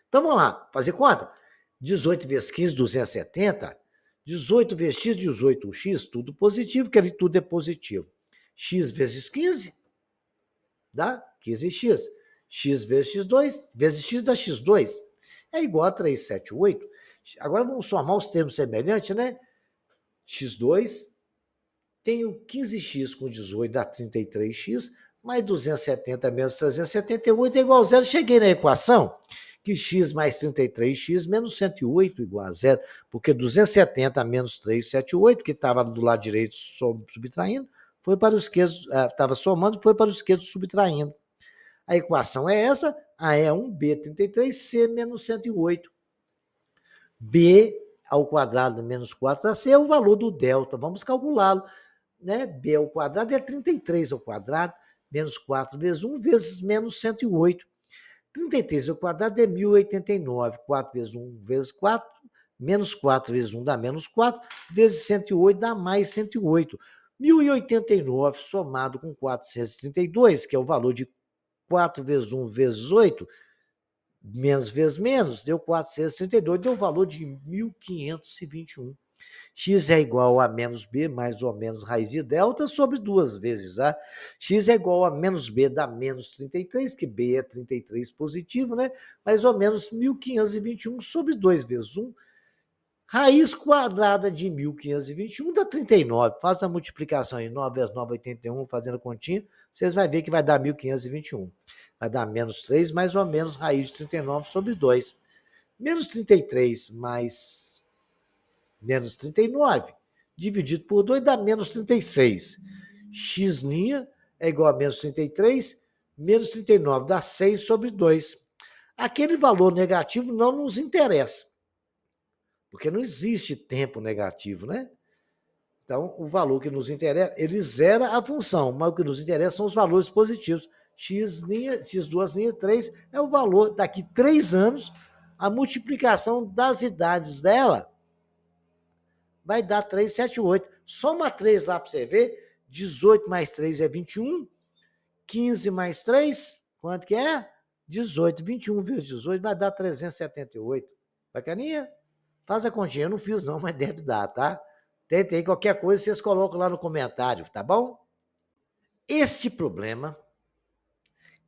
Speaker 1: Então vamos lá, fazer conta. 18 vezes 15, 270. 18 vezes x, 18x, tudo positivo, que ali tudo é positivo. X vezes 15 dá 15x. X vezes x2 vezes x dá x2. É igual a 378. Agora vamos somar os termos semelhantes, né? x2 tenho 15x com 18 dá 33x, mais 270 menos 378 é igual a zero. Cheguei na equação que x mais 33x menos 108 igual a zero, porque 270 menos 378, que estava do lado direito subtraindo, foi para o esquerdo, estava somando, foi para o esquerdo subtraindo. A equação é essa, A é 1b33, C menos 108. B ao quadrado menos 4ac é o valor do delta, vamos calculá-lo. Né? B ao quadrado é 33 ao quadrado, menos 4 vezes 1, vezes menos 108. 33 ao quadrado é 1089. 4 vezes 1 vezes 4, menos 4 vezes 1 dá menos 4, vezes 108 dá mais 108. 1089 somado com 432, que é o valor de 4 vezes 1 vezes 8, menos vezes menos, deu 432, deu o valor de 1521. X é igual a menos B mais ou menos raiz de delta sobre 2 vezes A. X é igual a menos B dá menos 33, que B é 33 positivo, né? Mais ou menos 1521 sobre 2 vezes 1. Raiz quadrada de 1521 dá 39. Faz a multiplicação aí, 9 vezes 9, 81, fazendo continha, vocês vão ver que vai dar 1521. Vai dar menos 3 mais ou menos raiz de 39 sobre 2. Menos 33 mais menos 39, dividido por 2 dá menos 36. X' é igual a menos 33, menos 39 dá 6 sobre 2. Aquele valor negativo não nos interessa, porque não existe tempo negativo, né? Então, o valor que nos interessa, ele zera a função, mas o que nos interessa são os valores positivos. X', X2', 3 é o valor daqui 3 anos, a multiplicação das idades dela vai dar 378. Soma 3 lá para você ver. 18 mais 3 é 21. 15 mais 3, quanto que é? 18. 21 vezes 18 vai dar 378. Bacaninha? Faz a continha. Eu não fiz não, mas deve dar, tá? Tentei. Qualquer coisa vocês colocam lá no comentário, tá bom? Este problema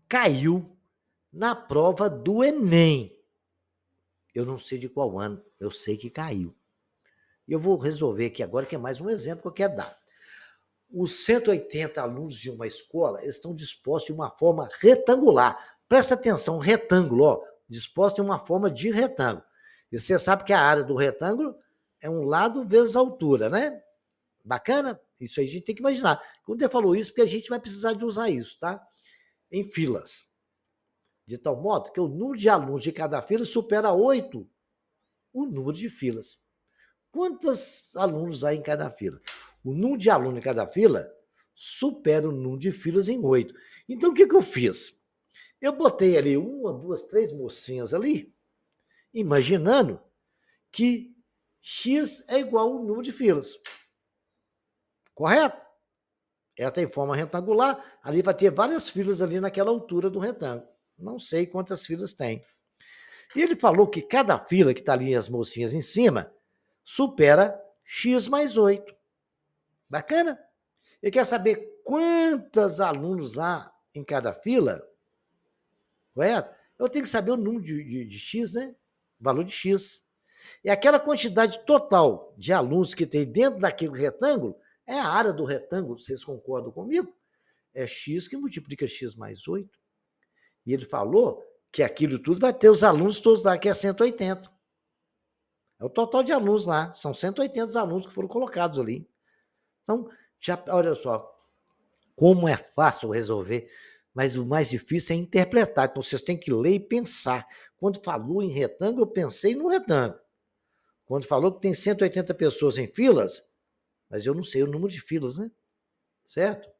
Speaker 1: caiu na prova do Enem. Eu não sei de qual ano, eu sei que caiu. Eu vou resolver aqui agora, que é mais um exemplo que eu quero dar. Os 180 alunos de uma escola estão dispostos de uma forma retangular. Presta atenção, retângulo, ó, disposto em uma forma de retângulo. E você sabe que a área do retângulo é um lado vezes a altura, né? Bacana? Isso aí a gente tem que imaginar. Quando ele falou isso, porque a gente vai precisar de usar isso, tá? Em filas. De tal modo que o número de alunos de cada fila supera 8 o número de filas. Quantos alunos há em cada fila? O número de alunos em cada fila supera o número de filas em 8. Então, o que eu fiz? Eu botei ali 1, 2, 3 mocinhas ali, imaginando que X é igual ao número de filas. Correto? Ela tem forma retangular, ali vai ter várias filas ali naquela altura do retângulo. Não sei quantas filas tem. E ele falou que cada fila que está ali as mocinhas em cima supera X mais 8. Bacana? Ele quer saber quantos alunos há em cada fila, correto? Eu tenho que saber o número de X, né? O valor de X. E aquela quantidade total de alunos que tem dentro daquele retângulo é a área do retângulo, vocês concordam comigo? É X que multiplica X mais 8. E ele falou que aquilo tudo vai ter os alunos todos lá, que é 180. É o total de alunos lá, são 180 alunos que foram colocados ali. Então, já, olha só, como é fácil resolver, mas o mais difícil é interpretar. Então, vocês têm que ler e pensar. Quando falou em retângulo, eu pensei no retângulo. Quando falou que tem 180 pessoas em filas, mas eu não sei o número de filas, né? Certo?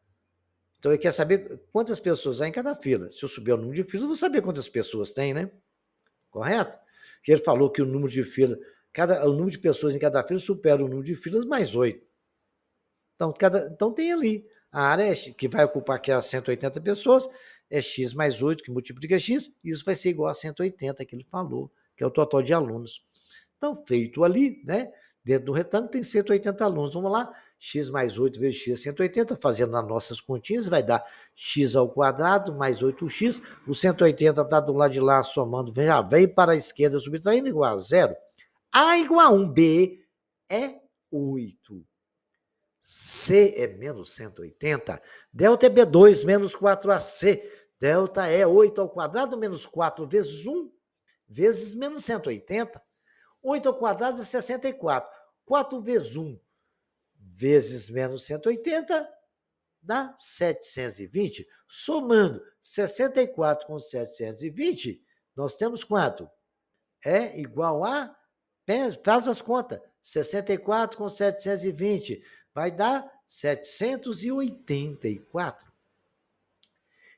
Speaker 1: Então, ele quer saber quantas pessoas há em cada fila. Se eu souber o número de filas, eu vou saber quantas pessoas tem, né? Correto? Ele falou que o número de filas, o número de pessoas em cada fila supera o número de filas mais 8. Então tem ali a área que vai ocupar aquelas 180 pessoas, é x mais 8, que multiplica x, e isso vai ser igual a 180 que ele falou, que é o total de alunos. Então, feito ali, né? Dentro do retângulo tem 180 alunos. Vamos lá, x mais 8 vezes x é 180, fazendo as nossas continhas, vai dar x ao quadrado mais 8x. O 180 está do lado de lá somando, já vem para a esquerda subtraindo, igual a zero. A igual a 1, B é 8. C é menos 180, delta é B2 menos 4AC, delta é 8 ao quadrado menos 4 vezes 1, vezes menos 180. 8 ao quadrado é 64. 4 vezes 1 vezes menos 180 dá 720. Somando 64 com 720, nós temos quanto? É igual a... Faz as contas. 64 com 720 vai dar 784.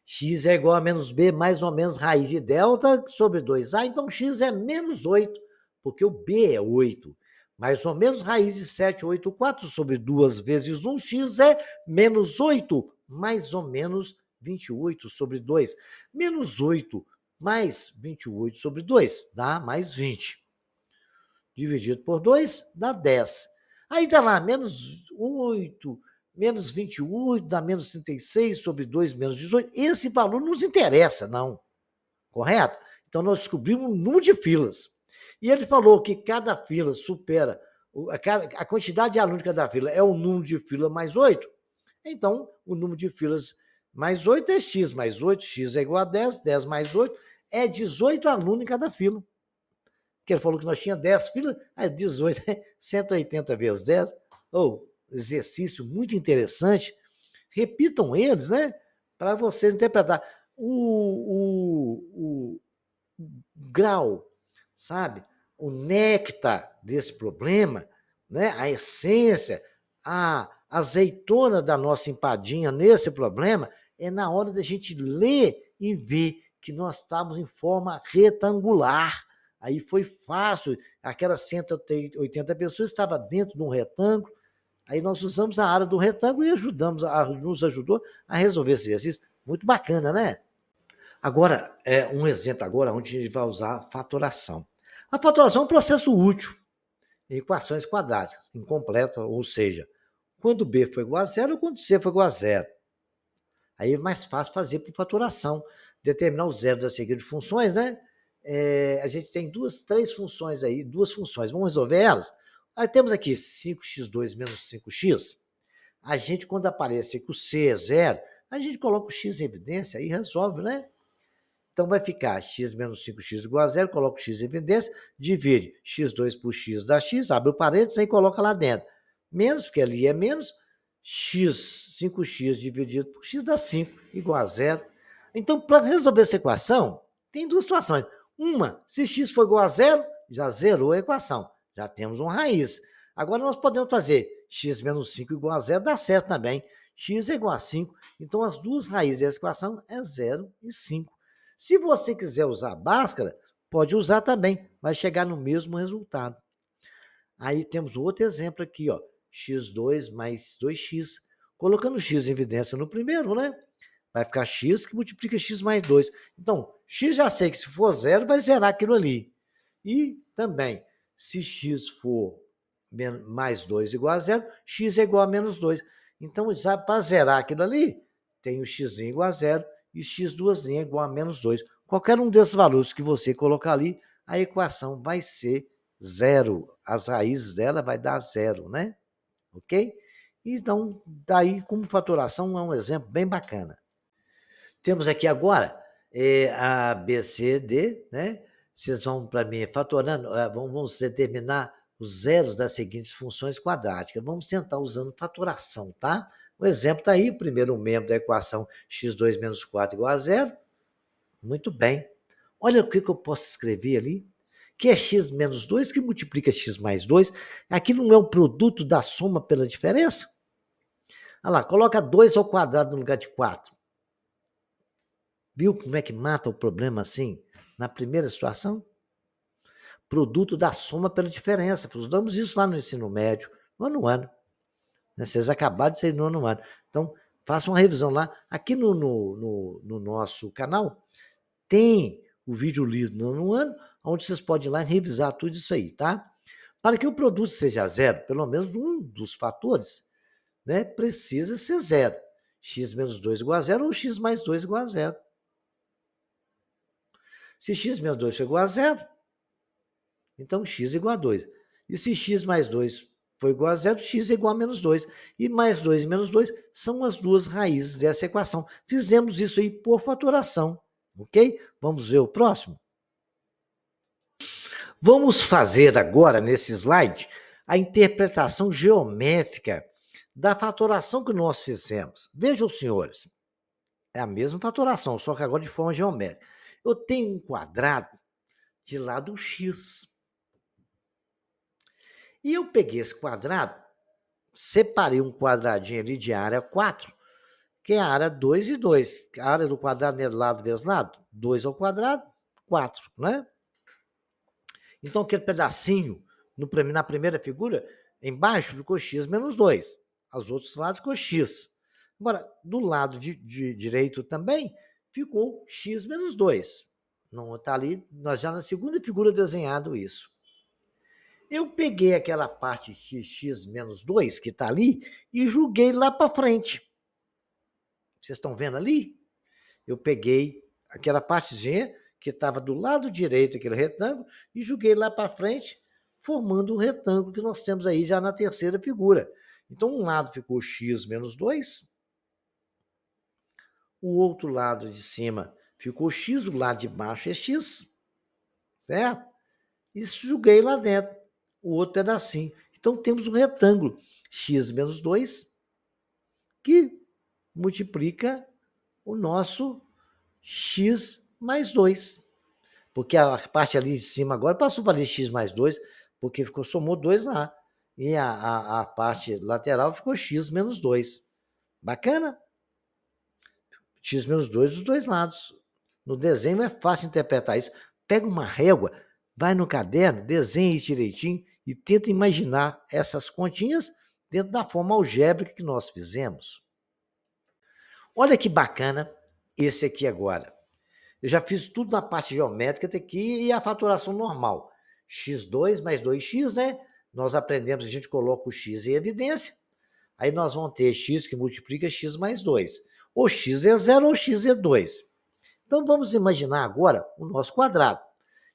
Speaker 1: X é igual a menos B mais ou menos raiz de delta sobre 2A. Então, x é menos 8, porque o B é 8. Mais ou menos raiz de 784 sobre 2 vezes 1. X é menos 8, mais ou menos 28 sobre 2. Menos 8 mais 28 sobre 2 dá mais 20. Dividido por 2 dá 10. Aí está lá, menos 8, menos 28, dá menos 36 sobre 2 menos 18. Esse valor não nos interessa, não. Correto? Então, nós descobrimos um número de filas. E ele falou que cada fila supera, a quantidade de alunos de cada fila é o número de fila mais 8. Então, o número de filas mais 8 é x mais 8, x é igual a 10, 10 mais 8 é 18 alunos em cada fila. Porque ele falou que nós tínhamos 10 filas, aí 18 é 180 vezes 10. Ou exercício muito interessante. Repitam eles, né? Para vocês interpretar. O grau, sabe? O néctar desse problema, né? A essência, a azeitona da nossa empadinha nesse problema é na hora da gente ler e ver que nós estávamos em forma retangular. Aí foi fácil, aquelas 180 pessoas estavam dentro de um retângulo, aí nós usamos a área do retângulo e nos ajudou a resolver esse exercício. Muito bacana, né? Agora, um exemplo agora onde a gente vai usar a fatoração. A fatoração é um processo útil em equações quadráticas, incompleta, ou seja, quando B foi igual a zero ou quando C foi igual a zero. Aí é mais fácil fazer por fatoração, determinar os zeros das seguintes funções, né? A gente tem três funções aí, duas funções. Vamos resolver elas? Aí temos aqui 5x2 menos 5x. A gente, quando aparece que o C é zero, a gente coloca o x em evidência e resolve, né? Então, vai ficar x menos 5x igual a zero, coloca o x em evidência, divide x2 por x dá x, abre o parênteses e coloca lá dentro. Menos, porque ali é menos, x, 5x dividido por x dá 5, igual a zero. Então, para resolver essa equação, tem duas situações. Uma, se x for igual a zero, já zerou a equação, já temos uma raiz. Agora, nós podemos fazer x menos 5 igual a zero, dá certo também. X é igual a 5, então as duas raízes dessa equação é 0 e 5. Se você quiser usar a Bhaskara, pode usar também, vai chegar no mesmo resultado. Aí temos outro exemplo aqui, ó, x2 mais 2x. Colocando x em evidência no primeiro, né? Vai ficar x que multiplica x mais 2. Então, x já sei que se for zero, vai zerar aquilo ali. E também, se x for mais 2 igual a zero, x é igual a menos 2. Então, para zerar aquilo ali, tem o x igual a zero e x2 é igual a menos 2. Qualquer um desses valores que você colocar ali, a equação vai ser zero. As raízes dela vai dar zero, né? Ok? Então, daí, como fatoração, é um exemplo bem bacana. Temos aqui agora A, B, C, D, né? Vocês vão para mim fatorando, vamos determinar os zeros das seguintes funções quadráticas. Vamos tentar usando fatoração, tá? O exemplo está aí, o primeiro membro da equação x2 menos 4 igual a zero. Muito bem. Olha o que eu posso escrever ali. Que é x menos 2 que multiplica x mais 2. Aqui não é o produto da soma pela diferença? Olha lá, coloca 2 ao quadrado no lugar de 4. Viu como é que mata o problema assim? Na primeira situação? Produto da soma pela diferença. Estudamos isso lá no ensino médio, no ano. Vocês acabaram de sair no ano. Então, façam uma revisão lá. Aqui no nosso canal, tem o vídeo livre no ano, onde vocês podem ir lá e revisar tudo isso aí, tá? Para que o produto seja zero, pelo menos um dos fatores, né, precisa ser zero. X menos 2 igual a zero ou x mais 2 igual a zero. Se x menos 2 for igual a zero, então x é igual a 2. E se x mais 2 for igual a zero, x é igual a menos 2. E mais 2 e menos 2 são as duas raízes dessa equação. Fizemos isso aí por fatoração, ok? Vamos ver o próximo? Vamos fazer agora, nesse slide, a interpretação geométrica da fatoração que nós fizemos. Vejam, senhores, é a mesma fatoração, só que agora de forma geométrica. Eu tenho um quadrado de lado x. E eu peguei esse quadrado, separei um quadradinho ali de área 4, que é a área 2 e 2. A área do quadrado é lado vezes lado, 2 ao quadrado, 4, né? Então, aquele pedacinho, na primeira figura, embaixo ficou x menos 2. Aos outros lados ficou x. Agora, do lado de direito também, ficou x menos 2. Não está ali, nós já na segunda figura desenhado isso. Eu peguei aquela parte de x menos 2 que está ali e joguei lá para frente. Vocês estão vendo ali? Eu peguei aquela partezinha que estava do lado direito, aquele retângulo, e joguei lá para frente, formando o retângulo que nós temos aí já na terceira figura. Então, um lado ficou x menos 2, o outro lado de cima ficou x, o lado de baixo é x, certo? E joguei lá dentro o outro pedacinho. Então, temos um retângulo x menos 2 que multiplica o nosso x mais 2. Porque a parte ali de cima agora passou para ali x mais 2, porque somou 2 lá. E a parte lateral ficou x menos 2. Bacana? X menos 2 dos dois lados. No desenho é fácil interpretar isso. Pega uma régua, vai no caderno, desenha isso direitinho e tenta imaginar essas continhas dentro da forma algébrica que nós fizemos. Olha que bacana esse aqui agora. Eu já fiz tudo na parte geométrica até aqui e a faturação normal. x2 mais 2x, né? Nós aprendemos, a gente coloca o x em evidência. Aí nós vamos ter x que multiplica x mais 2. Ou x é 0 ou x é 2. Então vamos imaginar agora o nosso quadrado.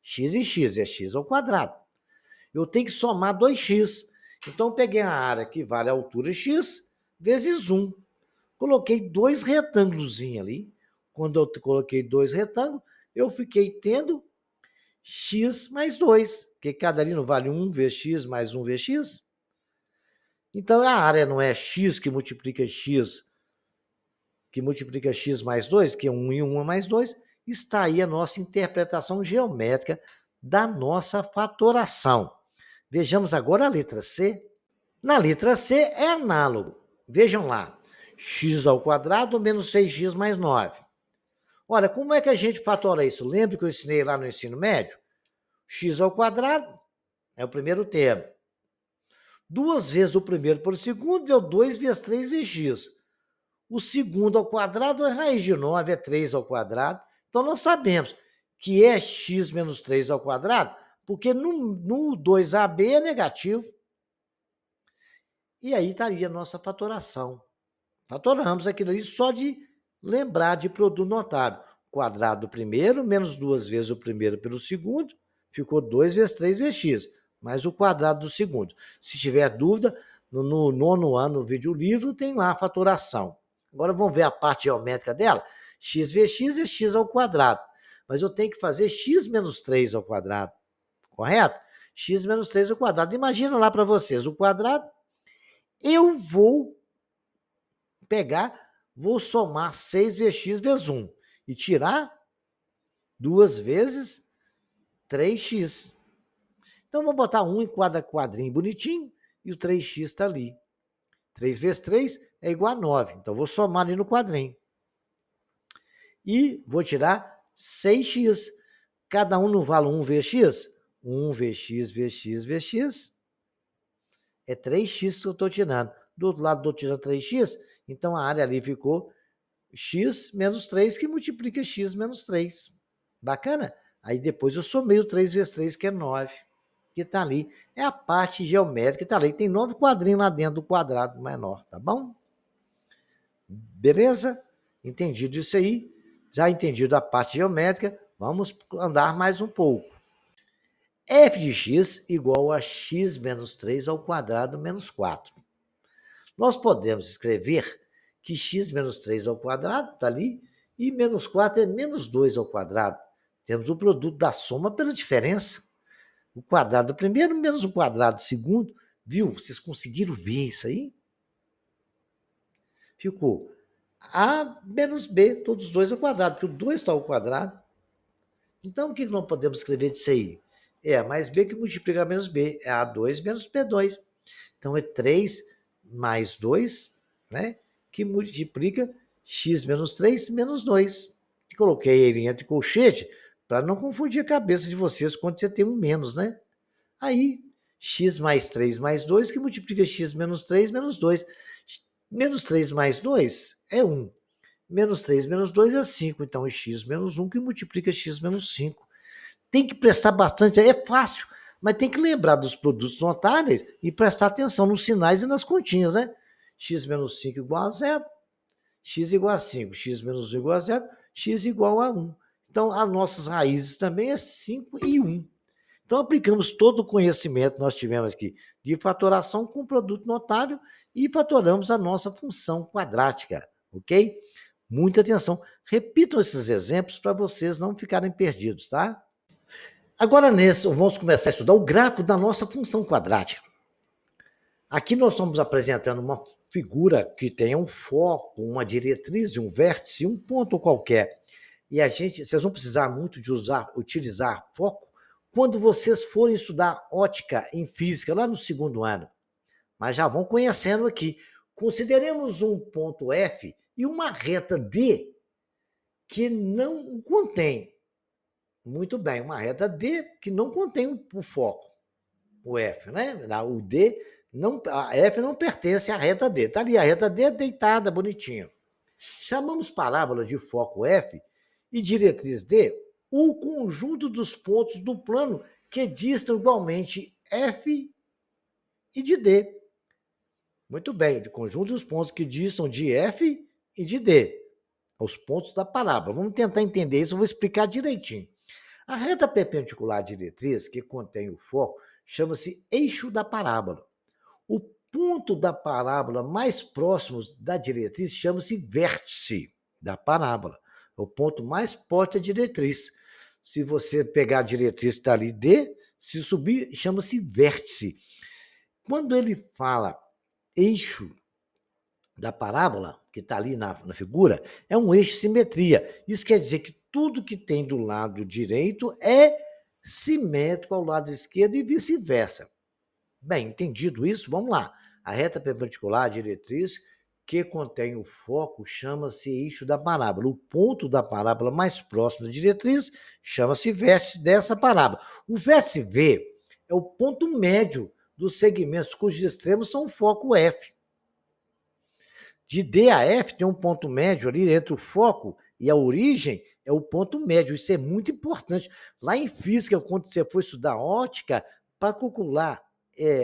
Speaker 1: X e x é x ao quadrado. Eu tenho que somar 2x. Então eu peguei a área que vale a altura x vezes 1. Coloquei dois retângulos ali. Quando eu coloquei dois retângulos, eu fiquei tendo x mais 2, porque cada ali não vale 1 vezes x mais 1 vezes x. Então a área não é x que multiplica x mais 2, que é 1 e 1 é mais 2, está aí a nossa interpretação geométrica da nossa fatoração. Vejamos agora a letra C. Na letra C é análogo. Vejam lá, x ao quadrado menos 6x mais 9. Olha, como é que a gente fatora isso? Lembra que eu ensinei lá no ensino médio? X ao quadrado é o primeiro termo. 2 vezes o primeiro por segundo deu 2 vezes 3 vezes x. O segundo ao quadrado é raiz de 9, é 3 ao quadrado. Então, nós sabemos que é x menos 3 ao quadrado, porque no 2AB é negativo. E aí estaria a nossa fatoração. Fatoramos aquilo ali só de lembrar de produto notável. Quadrado do primeiro, menos 2 vezes o primeiro pelo segundo, ficou 2 vezes 3 vezes x, mais o quadrado do segundo. Se tiver dúvida, no nono ano, no vídeo livro, tem lá a fatoração. Agora vamos ver a parte geométrica dela. X vezes x é x ao quadrado. Mas eu tenho que fazer x menos 3 ao quadrado. Correto? X menos 3 ao quadrado. Imagina lá para vocês o quadrado. Eu vou vou somar 6 vezes x vezes 1 e tirar 2 vezes 3x. Então, vou botar 1 em cada quadrinho bonitinho e o 3x está ali. 3 vezes 3 é igual a 9. Então, vou somar ali no quadrinho. E vou tirar 6x. Cada um não vale 1 vezes x? 1 vezes x vezes x vezes x. É 3x que eu estou tirando. Do outro lado, estou tirando 3x. Então, a área ali ficou x menos 3, que multiplica x menos 3. Bacana? Aí depois eu somei o 3 vezes 3, que é 9. Que está ali. É a parte geométrica que está ali. Tem 9 quadrinhos lá dentro do quadrado menor, tá bom? Beleza? Entendido isso aí? Já entendido a parte geométrica, vamos andar mais um pouco. F de x igual a x menos 3 ao quadrado menos 4. Nós podemos escrever que x menos 3 ao quadrado está ali e menos 4 é menos 2 ao quadrado. Temos o produto da soma pela diferença. O quadrado do primeiro menos o quadrado do segundo. Viu? Vocês conseguiram ver isso aí? Ficou a menos b, todos os dois ao quadrado, porque o 2 está ao quadrado. Então, o que nós podemos escrever disso aí? É a mais b que multiplica menos b. É A2 menos B2. Então, é 3 mais 2, né? Que multiplica x menos 3 menos 2. Coloquei ele entre colchete para não confundir a cabeça de vocês quando você tem um menos, né? Aí, x mais 3 mais 2, que multiplica x menos 3 menos 2. Menos 3 mais 2 é 1. Menos 3 menos 2 é 5. Então, é x menos 1 que multiplica x menos 5. Tem que prestar bastante, é fácil. Mas tem que lembrar dos produtos notáveis e prestar atenção nos sinais e nas continhas, né? X menos 5 igual a zero, x igual a 5, x menos 1 igual a zero, x igual a 1. Então, as nossas raízes também é 5 e 1. Então, aplicamos todo o conhecimento que nós tivemos aqui de fatoração com produto notável e fatoramos a nossa função quadrática, ok? Muita atenção. Repitam esses exemplos para vocês não ficarem perdidos, tá? Agora, vamos começar a estudar o gráfico da nossa função quadrática. Aqui nós estamos apresentando uma figura que tem um foco, uma diretriz, um vértice, um ponto qualquer. E vocês vão precisar muito de utilizar foco quando vocês forem estudar ótica em física, lá no segundo ano. Mas já vão conhecendo aqui. Consideremos um ponto F e uma reta D que não contém. Muito bem, uma reta D que não contém o foco, o F, né? O D, a F não pertence à reta D. Está ali a reta D deitada, bonitinho. Chamamos parábola de foco F e diretriz D o conjunto dos pontos do plano que distam igualmente F e de D. Muito bem, de conjunto dos pontos que distam de F e de D. Os pontos da parábola. Vamos tentar entender isso, eu vou explicar direitinho. A reta perpendicular à diretriz, que contém o foco, chama-se eixo da parábola. O ponto da parábola mais próximo da diretriz chama-se vértice da parábola. O ponto mais próximo da diretriz. Se você pegar a diretriz que está ali, D, se subir, chama-se vértice. Quando ele fala eixo da parábola, que está ali na figura, é um eixo de simetria. Isso quer dizer que tudo que tem do lado direito é simétrico ao lado esquerdo e vice-versa. Bem, entendido isso, vamos lá. A reta perpendicular à diretriz que contém o foco chama-se eixo da parábola. O ponto da parábola mais próximo da diretriz chama-se vértice dessa parábola. O vértice V é o ponto médio dos segmentos cujos extremos são o foco F. De D a F tem um ponto médio ali entre o foco e a origem, é o ponto médio. Isso é muito importante. Lá em física, quando você for estudar ótica, para calcular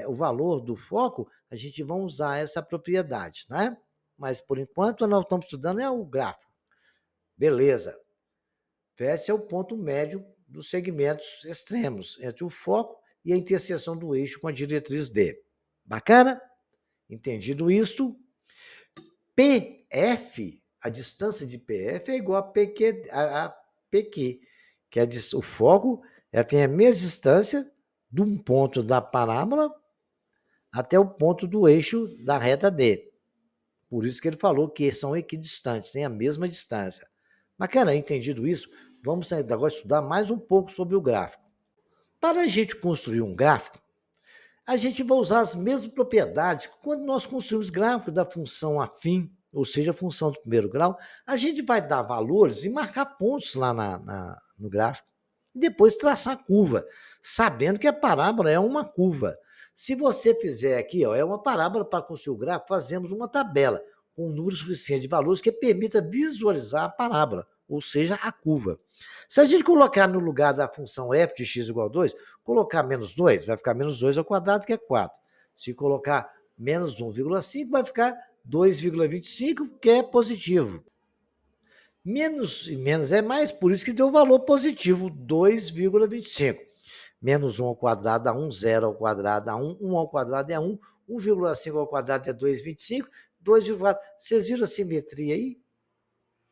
Speaker 1: o valor do foco, a gente vai usar essa propriedade, né? Mas, por enquanto, nós estamos estudando o gráfico. Beleza. Esse é o ponto médio dos segmentos extremos, entre o foco e a interseção do eixo com a diretriz D. Bacana? Entendido isso? PF, a distância de PF é igual a PQ, que é o foco tem a mesma distância de um ponto da parábola até o ponto do eixo da reta D. Por isso que ele falou que são equidistantes, têm a mesma distância. Bacana, entendido isso? Vamos agora estudar mais um pouco sobre o gráfico. Para a gente construir um gráfico, a gente vai usar as mesmas propriedades que quando nós construímos gráfico da função afim, ou seja, a função do primeiro grau, a gente vai dar valores e marcar pontos lá no gráfico. E depois traçar a curva, sabendo que a parábola é uma curva. Se você fizer aqui, é uma parábola para construir o gráfico, fazemos uma tabela com um número suficiente de valores que permita visualizar a parábola, ou seja, a curva. Se a gente colocar no lugar da função f de x igual a 2, colocar menos 2, vai ficar menos 2 ao quadrado, que é 4. Se colocar menos 1,5, vai ficar 2,25, que é positivo. Menos e menos é mais, por isso que deu o valor positivo, 2,25. Menos 1 ao quadrado dá 1, 0 ao quadrado dá 1, 1 ao quadrado é 1, 1,5 ao quadrado é 2,25, 2,4. Vocês viram a simetria aí?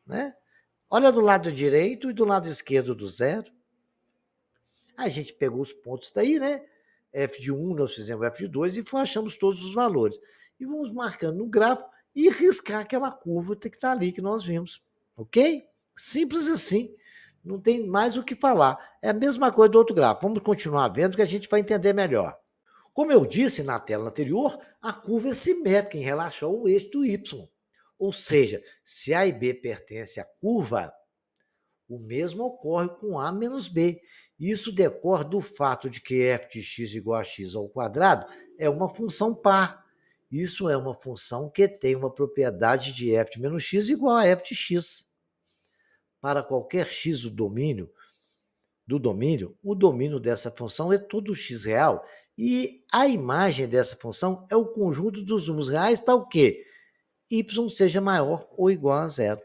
Speaker 1: Né? Olha do lado direito e do lado esquerdo do zero. A gente pegou os pontos daí, né? F de 1, nós fizemos F de 2 e achamos todos os valores. E vamos marcando no gráfico e riscar aquela curva que está ali que nós vimos. Ok? Simples assim. Não tem mais o que falar. É a mesma coisa do outro gráfico. Vamos continuar vendo que a gente vai entender melhor. Como eu disse na tela anterior, a curva é simétrica em relação ao eixo do y. Ou seja, se A e B pertencem à curva, o mesmo ocorre com A menos B. Isso decorre do fato de que f de x igual a x ao quadrado é uma função par. Isso é uma função que tem uma propriedade de f de menos x igual a f de x. Para qualquer x do domínio, do domínio, o domínio dessa função é todo x real e a imagem dessa função é o conjunto dos números reais, tal que y seja maior ou igual a zero.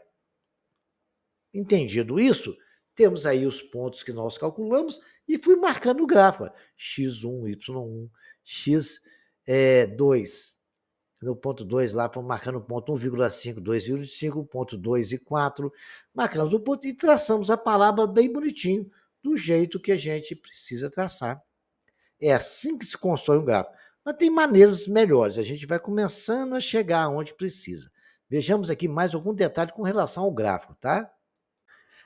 Speaker 1: Entendido isso, temos aí os pontos que nós calculamos e fui marcando o gráfico. X1, Y1, X2, no ponto 2 lá, fomos marcando o ponto 1,5, 2,5, ponto 2 e 4, marcamos o ponto e traçamos a palavra bem bonitinho, do jeito que a gente precisa traçar. É assim que se constrói um gráfico. Mas tem maneiras melhores, a gente vai começando a chegar onde precisa. Vejamos aqui mais algum detalhe com relação ao gráfico, tá?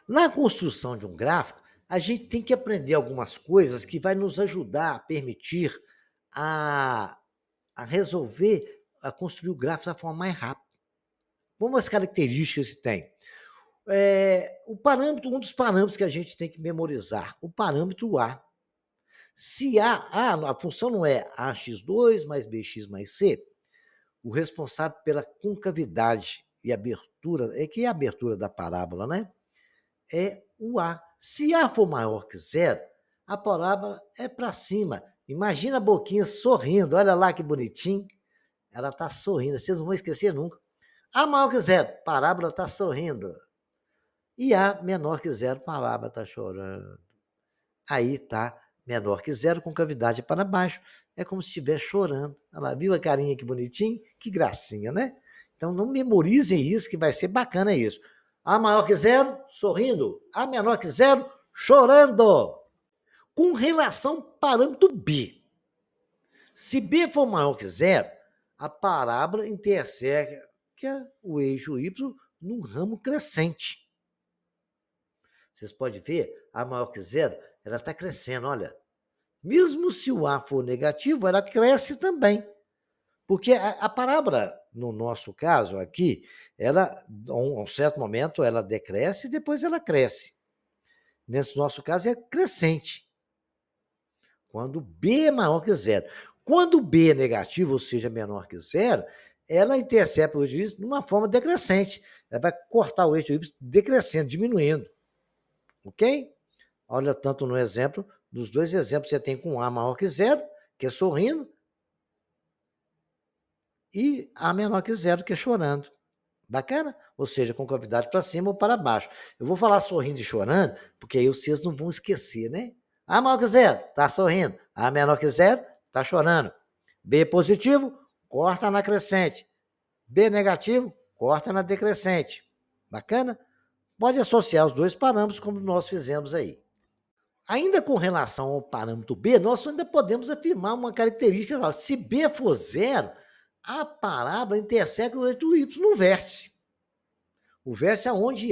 Speaker 1: Na construção de um gráfico, a gente tem que aprender algumas coisas que vai nos ajudar a permitir a, a resolver, a construir o gráfico da forma mais rápida. Como as características que tem? O parâmetro, um dos parâmetros que a gente tem que memorizar, o parâmetro A. Se a função não é ax2 mais bx mais c, o responsável pela concavidade e abertura, que é a abertura da parábola, né? É o A. Se A for maior que zero, a parábola é para cima. Imagina a boquinha sorrindo, olha lá que bonitinho. Ela está sorrindo, vocês não vão esquecer nunca. A maior que zero, parábola está sorrindo. E A menor que zero, parábola está chorando. Aí está menor que zero, com cavidade para baixo. É como se estivesse chorando. Olha lá, viu a carinha que bonitinho? Que gracinha, né? Então não memorizem isso, que vai ser bacana isso. A maior que zero, sorrindo. A menor que zero, chorando. Com relação ao parâmetro B. Se B for maior que zero, a parábola interseca o eixo Y num ramo crescente. Vocês podem ver, a maior que zero, ela está crescendo, olha. Mesmo se o A for negativo, ela cresce também. Porque a parábola, no nosso caso aqui, ela, a um certo momento, ela decresce e depois ela cresce. Nesse nosso caso, é crescente. Quando B é maior que zero. Quando B é negativo, ou seja, menor que zero, ela intercepta o eixo Y de uma forma decrescente. Ela vai cortar o eixo Y decrescendo, diminuindo. Ok? Olha, tanto no exemplo, dos dois exemplos você tem com A maior que zero, que é sorrindo, e A menor que zero, que é chorando. Bacana? Ou seja, com cavidade para cima ou para baixo. Eu vou falar sorrindo e chorando, porque aí vocês não vão esquecer, né? A maior que zero, está sorrindo. A menor que zero, está chorando. B positivo, corta na crescente. B negativo, corta na decrescente. Bacana? Pode associar os dois parâmetros como nós fizemos aí. Ainda com relação ao parâmetro B, nós ainda podemos afirmar uma característica. Se B for zero, a parábola interseca o eixo Y no vértice. O vértice é onde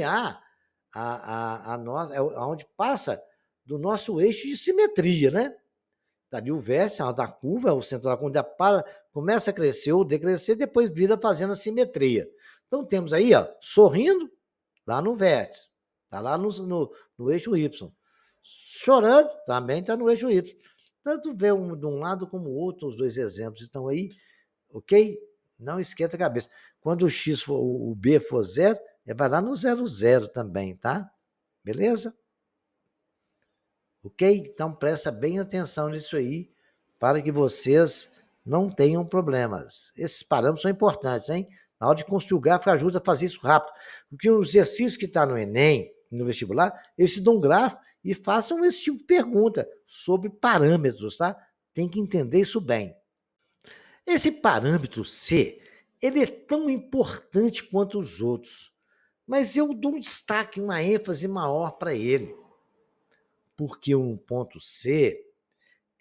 Speaker 1: onde passa do nosso eixo de simetria, né? Está ali o vértice, da curva, o centro da curva, começa a crescer ou decrescer, depois vira fazendo a simetria. Então temos aí, ó, sorrindo, lá no vértice, está lá no eixo Y. Chorando, também está no eixo Y. Tanto vê de um lado como o outro, os dois exemplos estão aí, ok? Não esquenta a cabeça. Quando o B for zero, vai lá no 0,0 também, tá? Beleza? Ok? Então presta bem atenção nisso aí, para que vocês não tenham problemas. Esses parâmetros são importantes, hein? Na hora de construir o gráfico, ajuda a fazer isso rápido. Porque o exercício que está no Enem, no vestibular, eles te dão um gráfico e façam esse tipo de pergunta sobre parâmetros, tá? Tem que entender isso bem. Esse parâmetro C, ele é tão importante quanto os outros, mas eu dou um destaque, uma ênfase maior para ele, porque um ponto C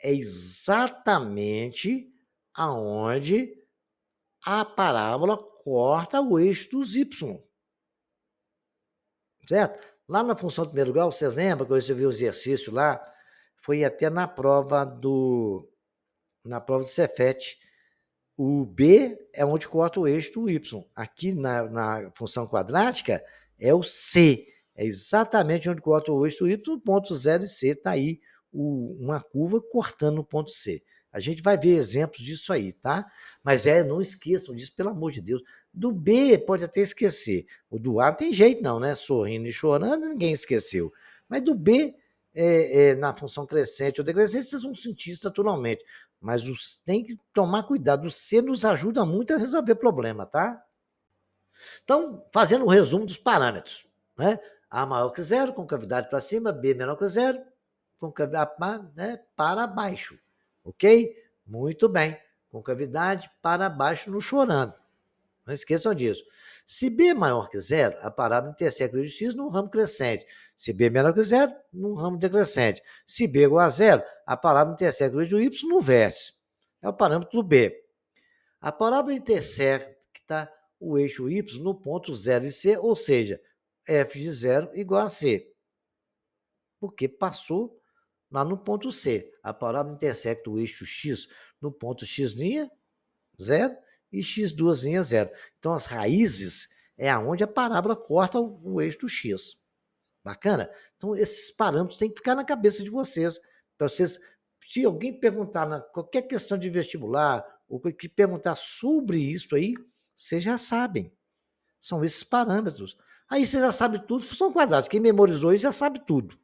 Speaker 1: é exatamente aonde a parábola corta o eixo dos Y. Certo? Lá na função do primeiro grau, vocês lembram que eu recebi o exercício lá? Foi até na prova do Cefet. O B é onde corta o eixo do Y. Aqui na função quadrática é o C. É exatamente onde corta o eixo do Y, ponto 0 e C. Está aí uma curva cortando o ponto C. A gente vai ver exemplos disso aí, tá? Mas não esqueçam disso, pelo amor de Deus. Do B pode até esquecer. O do A não tem jeito não, né? Sorrindo e chorando, ninguém esqueceu. Mas do B, na função crescente ou decrescente, vocês vão sentir isso naturalmente. Mas tem que tomar cuidado. O C nos ajuda muito a resolver problema, tá? Então, fazendo um resumo dos parâmetros, né? A maior que zero, concavidade para cima, B menor que zero, concavidade para baixo, ok? Muito bem. Concavidade para baixo no chorando. Não esqueçam disso. Se B é maior que zero, a parábola intersecta o eixo x num ramo crescente. Se B é menor que zero, num ramo decrescente. Se B é igual a zero, a parábola intersecta o eixo y no vértice. É o parâmetro B. A parábola intersecta o eixo y no ponto 0 e C, ou seja, f de 0 igual a C, porque passou lá no ponto C. A parábola intersecta o eixo x no ponto x', 0, e x2', 0. Então, as raízes é aonde a parábola corta o eixo do x. Bacana? Então, esses parâmetros têm que ficar na cabeça de vocês, para vocês, se alguém perguntar qualquer questão de vestibular, ou que perguntar sobre isso aí, vocês já sabem. São esses parâmetros. Aí você já sabe tudo, função quadrada. Quem memorizou isso já sabe tudo.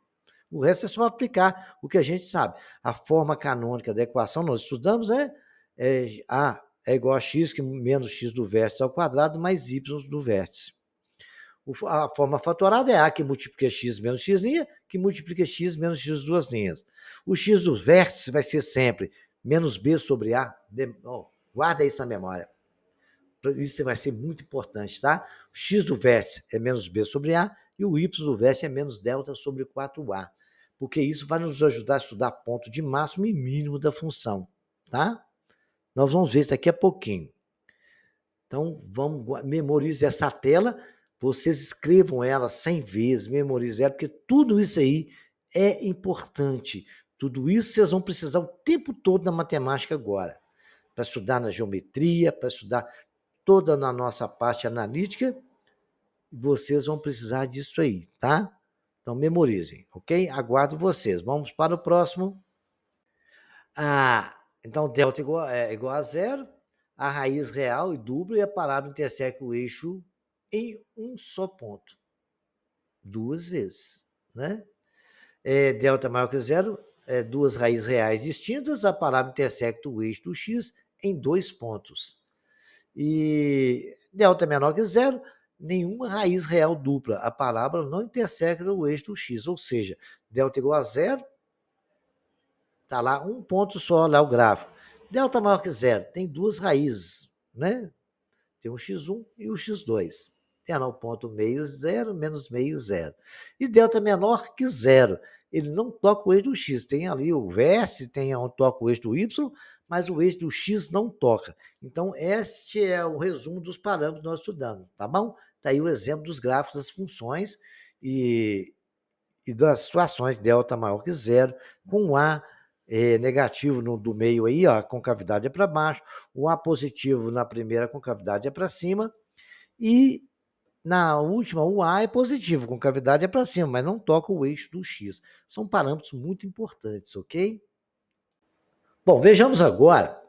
Speaker 1: O resto é só aplicar o que a gente sabe. A forma canônica da equação nós estudamos A é igual a x menos x do vértice ao quadrado mais y do vértice. A forma fatorada é A que multiplica x menos x', que multiplica x menos x duas linhas. O x dos vértices vai ser sempre menos b sobre A. Guarda isso na memória. Isso vai ser muito importante, tá? O x do vértice é menos b sobre A e o y do vértice é menos delta sobre 4A. Porque isso vai nos ajudar a estudar ponto de máximo e mínimo da função, tá? Nós vamos ver isso daqui a pouquinho. Então, memorize essa tela, vocês escrevam ela 100 vezes, memorize ela, porque tudo isso aí é importante. Tudo isso vocês vão precisar o tempo todo na matemática agora, para estudar na geometria, para estudar toda na nossa parte analítica, vocês vão precisar disso aí, tá? Então, memorizem, ok? Aguardo vocês. Vamos para o próximo. Então, delta igual a zero, a raiz real e dupla e a parábola intersecta o eixo em um só ponto. Duas vezes, né? Delta maior que zero, duas raízes reais distintas, a parábola intersecta o eixo do x em dois pontos. E delta menor que zero, nenhuma raiz real dupla. A parábola não intersecta o eixo do x, ou seja, delta igual a zero, está lá um ponto só, lá o gráfico. Delta maior que zero, tem duas raízes, né? Tem o x1 e o x2. Tem lá o ponto meio zero, menos meio zero. E delta menor que zero, ele não toca o eixo do x. Tem ali o vértice, tem onde toca o eixo do y, mas o eixo do x não toca. Então, este é o resumo dos parâmetros que nós estudamos, tá bom? Está aí o exemplo dos gráficos das funções e das situações delta maior que zero, com A negativo do meio aí, ó, a concavidade é para baixo, o A positivo na primeira concavidade é para cima, e na última o A é positivo, concavidade é para cima, mas não toca o eixo do X. São parâmetros muito importantes, ok? Bom, vejamos agora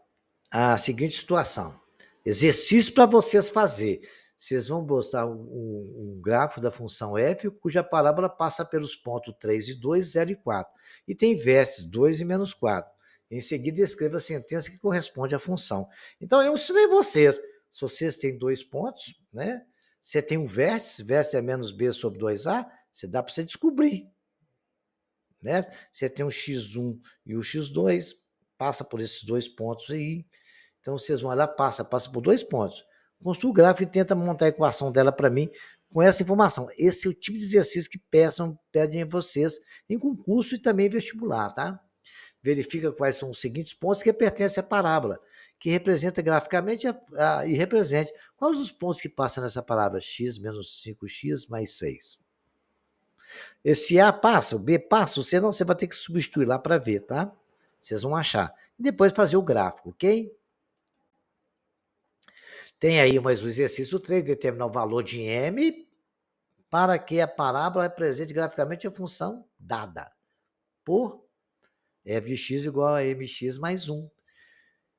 Speaker 1: a seguinte situação. Exercício para vocês fazer. Vocês vão mostrar um gráfico da função f, cuja parábola passa pelos pontos 3 e 2, 0 e 4. E tem vértices 2 e menos 4. Em seguida, escreva a sentença que corresponde à função. Então, eu ensinei vocês. Se vocês têm dois pontos, né? Você tem um vértice, vértice é menos b sobre 2a, você dá para você descobrir. Né? Você tem o x1 e o x2, passa por esses dois pontos aí. Então, vocês vão lá, passa por dois pontos. Construa o gráfico e tenta montar a equação dela para mim com essa informação. Esse é o tipo de exercício que pedem a vocês em concurso e também vestibular, tá? Verifica quais são os seguintes pontos que pertencem à parábola, que representa graficamente e represente quais os pontos que passam nessa parábola, x menos 5x mais 6. Esse A passa, o B passa, o C não, você vai ter que substituir lá para ver, tá? Vocês vão achar. E depois fazer o gráfico, ok? Tem aí mais um exercício 3, determinar o valor de M para que a parábola represente graficamente a função dada por f de x igual a mx mais 1,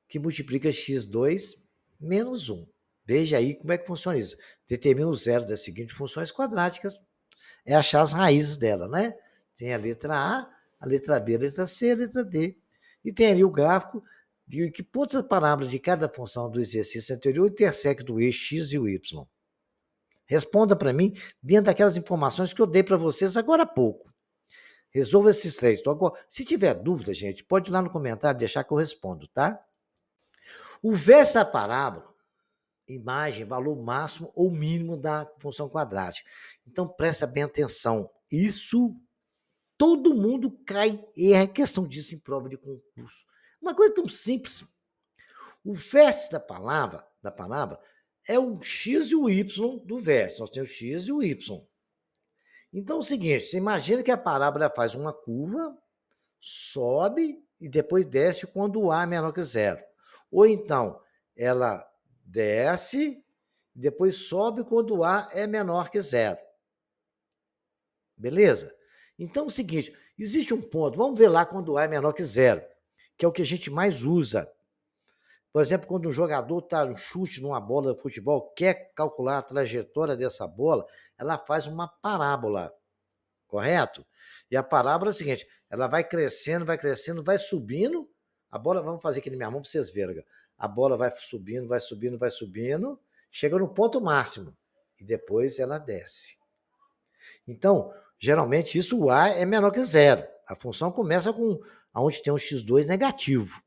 Speaker 1: que multiplica x2 menos 1. Veja aí como é que funciona isso. Determina o zero das seguintes funções quadráticas, é achar as raízes dela, né? Tem a letra B, a letra C, a letra D. E tem ali o gráfico de que pontos as parábolas de cada função do exercício anterior intersecam do eixo x e o y. Responda para mim dentro daquelas informações que eu dei para vocês agora há pouco. Resolva esses três. Então, agora, se tiver dúvida, gente, pode ir lá no comentário deixar que eu respondo, tá? O verso da parábola, imagem, valor máximo ou mínimo da função quadrática. Então, presta bem atenção. Isso, todo mundo cai e é questão disso em prova de concurso. Uma coisa tão simples. O verso da palavra é o x e o y do verso. Nós temos o x e o y. Então, é o seguinte, você imagina que a parábola faz uma curva, sobe e depois desce quando o A é menor que zero. Ou então, ela desce e depois sobe quando o A é menor que zero. Beleza? Então, é o seguinte, existe um ponto, vamos ver lá quando o A é menor que zero, que é o que a gente mais usa. Por exemplo, quando um jogador está um chute numa bola de futebol, quer calcular a trajetória dessa bola, ela faz uma parábola, correto? E a parábola é a seguinte, ela vai crescendo, vai subindo, a bola, vamos fazer aqui na minha mão para vocês verem, a bola vai subindo, chega no ponto máximo, e depois ela desce. Então, geralmente isso, o A é menor que zero, a função começa com onde tem um x2 negativo.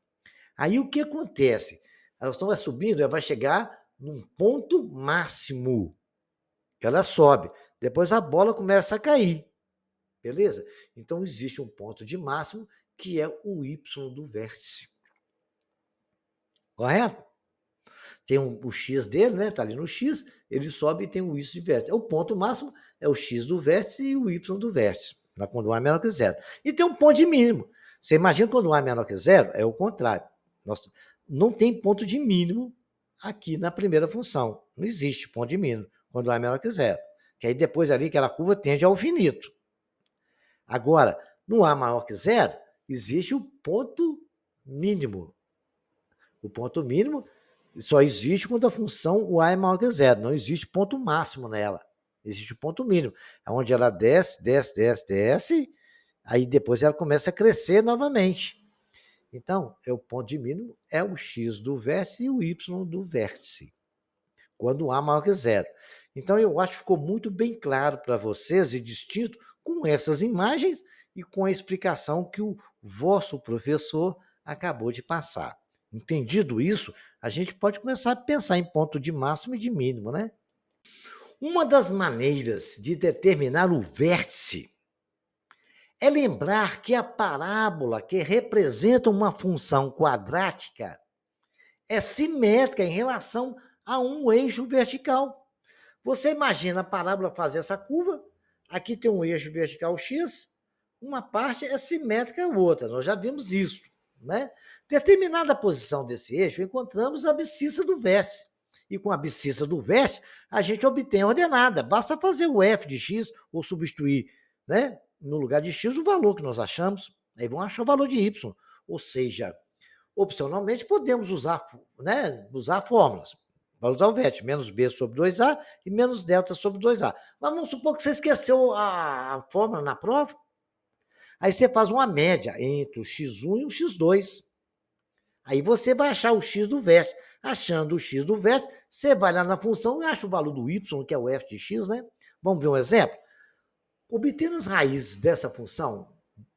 Speaker 1: Aí o que acontece? A função vai subindo, ela vai chegar num ponto máximo. Ela sobe. Depois a bola começa a cair. Beleza? Então existe um ponto de máximo que é o y do vértice. Correto? Tem o x dele, né? Está ali no x, ele sobe e tem o y de vértice. O ponto máximo é o x do vértice e o y do vértice, quando o A é menor que zero. E tem um ponto de mínimo. Você imagina quando o A é menor que zero, é o contrário. Nossa, não tem ponto de mínimo aqui na primeira função. Não existe ponto de mínimo quando o A é menor que zero. Que aí depois ali aquela curva tende ao infinito. Agora, no A maior que zero, existe o ponto mínimo. O ponto mínimo só existe quando a função o A é maior que zero. Não existe ponto máximo nela. Existe o ponto mínimo. É onde ela desce, aí depois ela começa a crescer novamente. Então, o ponto de mínimo é o x do vértice e o y do vértice, quando A maior que zero. Então, eu acho que ficou muito bem claro para vocês e distinto com essas imagens e com a explicação que o vosso professor acabou de passar. Entendido isso, a gente pode começar a pensar em ponto de máximo e de mínimo, né? Uma das maneiras de determinar o vértice é lembrar que a parábola que representa uma função quadrática é simétrica em relação a um eixo vertical. Você imagina a parábola fazer essa curva, aqui tem um eixo vertical x, uma parte é simétrica à outra, nós já vimos isso, né? Determinada posição desse eixo, encontramos a abscissa do vértice. E com a abscissa do vértice, a gente obtém a ordenada. Basta fazer o f de x ou substituir, né, no lugar de x o valor que nós achamos. Aí vão achar o valor de y. Ou seja, opcionalmente podemos usar, né, usar fórmulas. Vai usar o vértice, menos b sobre 2a e menos delta sobre 2a. Mas vamos supor que você esqueceu a fórmula na prova. Aí você faz uma média entre o x1 e o x2. Aí você vai achar o x do vértice. Achando o x do vértice, você vai lá na função e acha o valor do y, que é o f de x, né? Vamos ver um exemplo? Obtendo as raízes dessa função,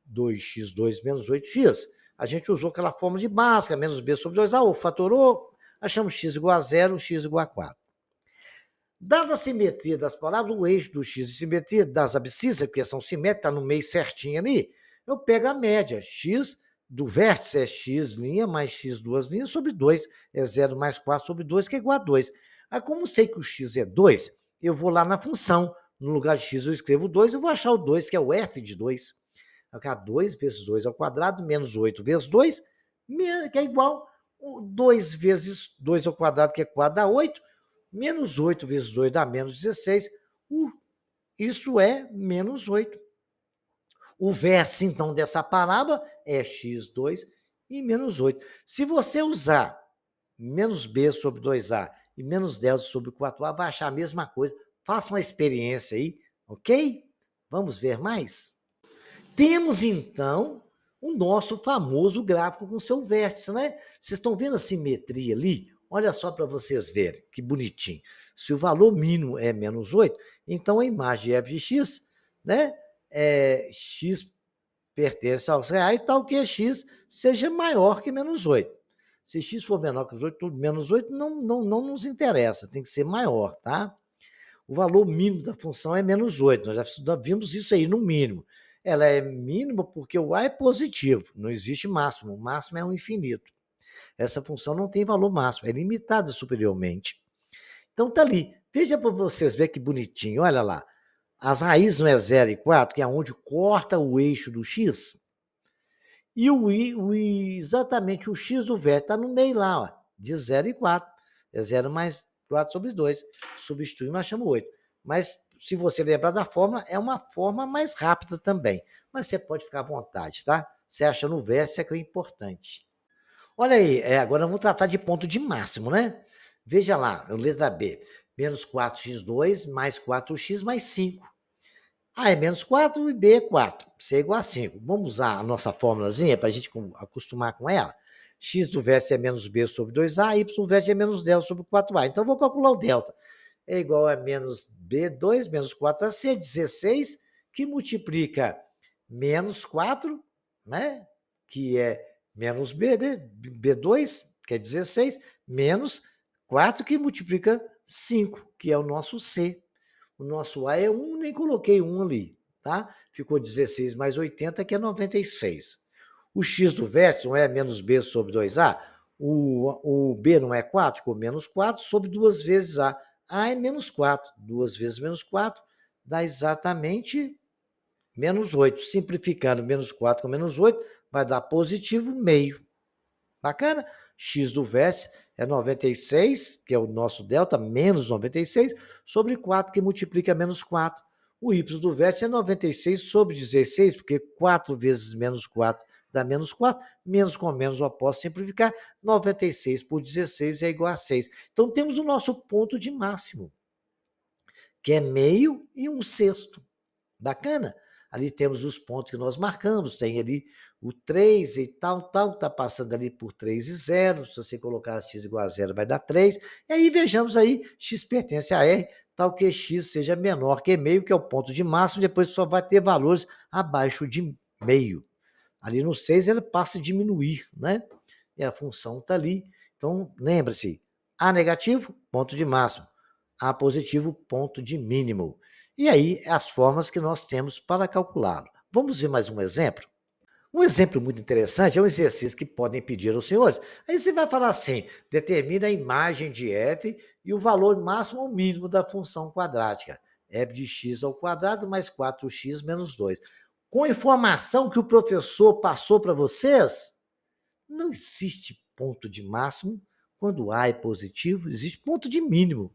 Speaker 1: 2x2 menos 8x, a gente usou aquela fórmula de básica, menos b sobre 2a, ou fatorou, achamos x igual a 0, x igual a 4. Dada a simetria das palavras, o eixo do x de simetria das abscissas, porque são simétricas, está no meio certinho ali, eu pego a média, x do vértice é x' mais x duas linhas sobre 2, é 0 mais 4 sobre 2, que é igual a 2. Aí, como sei que o x é 2, eu vou lá na função, no lugar de x eu escrevo 2, eu vou achar o 2, que é o f de 2. Vai ficar 2 vezes 2 ao quadrado, menos 8 vezes 2, que é igual a 2 vezes 2 ao quadrado, que é 4, dá 8, menos 8 vezes 2 dá menos 16, isso é menos 8. O vértice, então, dessa parábola é x2 e menos 8. Se você usar menos b sobre 2a e menos delta sobre 4a, vai achar a mesma coisa. Faça uma experiência aí, ok? Vamos ver mais? Temos, então, o nosso famoso gráfico com seu vértice, né? Vocês estão vendo a simetria ali? Olha só para vocês verem, que bonitinho. Se o valor mínimo é menos 8, então a imagem f de x, né? X pertence aos reais, tal que x seja maior que menos 8. Se x for menor que os 8, tudo menos 8 não nos interessa, tem que ser maior, tá? O valor mínimo da função é menos 8. Nós já vimos isso aí no mínimo. Ela é mínima porque o a é positivo, não existe máximo. O máximo é um infinito. Essa função não tem valor máximo, é limitada superiormente. Então tá ali. Veja para vocês verem que bonitinho. Olha lá. As raízes não é 0 e 4, que é onde corta o eixo do x. E exatamente o x do vértice está no meio lá, ó, de 0 e 4. É 0 mais 4 sobre 2. Substitui, nós chamamos 8. Mas, se você lembrar da fórmula, é uma forma mais rápida também. Mas você pode ficar à vontade, tá? Você acha no vértice é que é importante. Olha aí, agora vamos tratar de ponto de máximo, né? Veja lá, letra B. Menos 4x2 mais 4x mais 5. A é menos 4 e B é 4. C é igual a 5. Vamos usar a nossa fórmulazinha para a gente acostumar com ela. X do vértice é menos B sobre 2A, Y do vértice é menos delta sobre 4A. Então, vou calcular o delta. É igual a menos B2 menos 4AC, 16, que multiplica menos 4, né? Que é menos B, né? B2, que é 16, menos 4, que multiplica 5, que é o nosso C. O nosso A é 1, nem coloquei 1 ali, tá? Ficou 16 mais 80, que é 96. O x do vértice não é menos b sobre 2a? O b não é 4? Ficou menos 4 sobre 2 vezes a. A é menos 4. 2 vezes menos 4 dá exatamente menos 8. Simplificando menos 4 com menos 8, vai dar positivo meio. Bacana? X do vértice é 96, que é o nosso delta, menos 96, sobre 4, que multiplica menos 4. O y do vértice é 96 sobre 16, porque 4 vezes menos 4 dá menos 4, menos com menos eu posso simplificar, 96 por 16 é igual a 6. Então, temos o nosso ponto de máximo, que é meio e 1/6. Bacana? Ali temos os pontos que nós marcamos, tem ali o 3 e tal, está passando ali por 3 e 0, se você colocar x igual a 0 vai dar 3, e aí vejamos aí, x pertence a R, tal que x seja menor que meio, que é o ponto de máximo, depois só vai ter valores abaixo de meio. Ali no 6 ele passa a diminuir, né? E a função está ali. Então, lembre-se, A negativo, ponto de máximo. A positivo, ponto de mínimo. E aí, as formas que nós temos para calculá-lo. Vamos ver mais um exemplo? Um exemplo muito interessante é um exercício que podem pedir aos senhores. Aí você vai falar assim: determina a imagem de f e o valor máximo ou mínimo da função quadrática. F de x ao quadrado mais 4x menos 2. Com a informação que o professor passou para vocês, não existe ponto de máximo quando A é positivo, existe ponto de mínimo.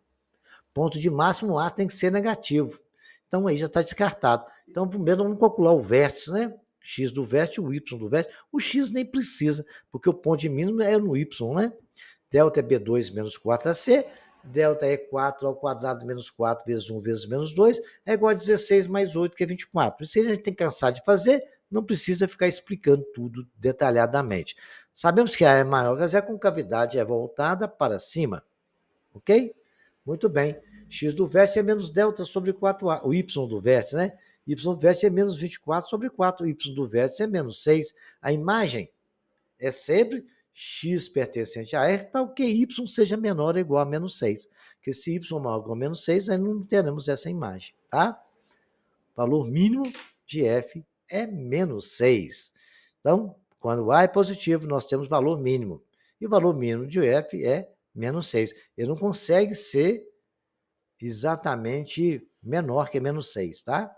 Speaker 1: Ponto de máximo A tem que ser negativo. Então aí já está descartado. Então primeiro vamos calcular o vértice, né? X do vértice, o Y do vértice. O X nem precisa, porque o ponto de mínimo é no Y, né? Delta é B2 menos 4AC. Delta é 4 ao quadrado menos 4 vezes 1 vezes menos 2 é igual a 16 mais 8, que é 24. Isso aí a gente tem que cansar de fazer, não precisa ficar explicando tudo detalhadamente. Sabemos que A é maior que a zero, a concavidade é voltada para cima, ok? Muito bem. X do vértice é menos delta sobre 4A. O Y do vértice, né? Y do vértice é menos 24 sobre 4. O Y do vértice é menos 6. A imagem é sempre x pertencente a R, tal que y seja menor ou igual a menos 6. Porque se y maior ou igual a menos 6, aí não teremos essa imagem, tá? Valor mínimo de f é menos 6. Então, quando A é positivo, nós temos valor mínimo. E o valor mínimo de f é menos 6. Ele não consegue ser exatamente menor que menos 6, tá?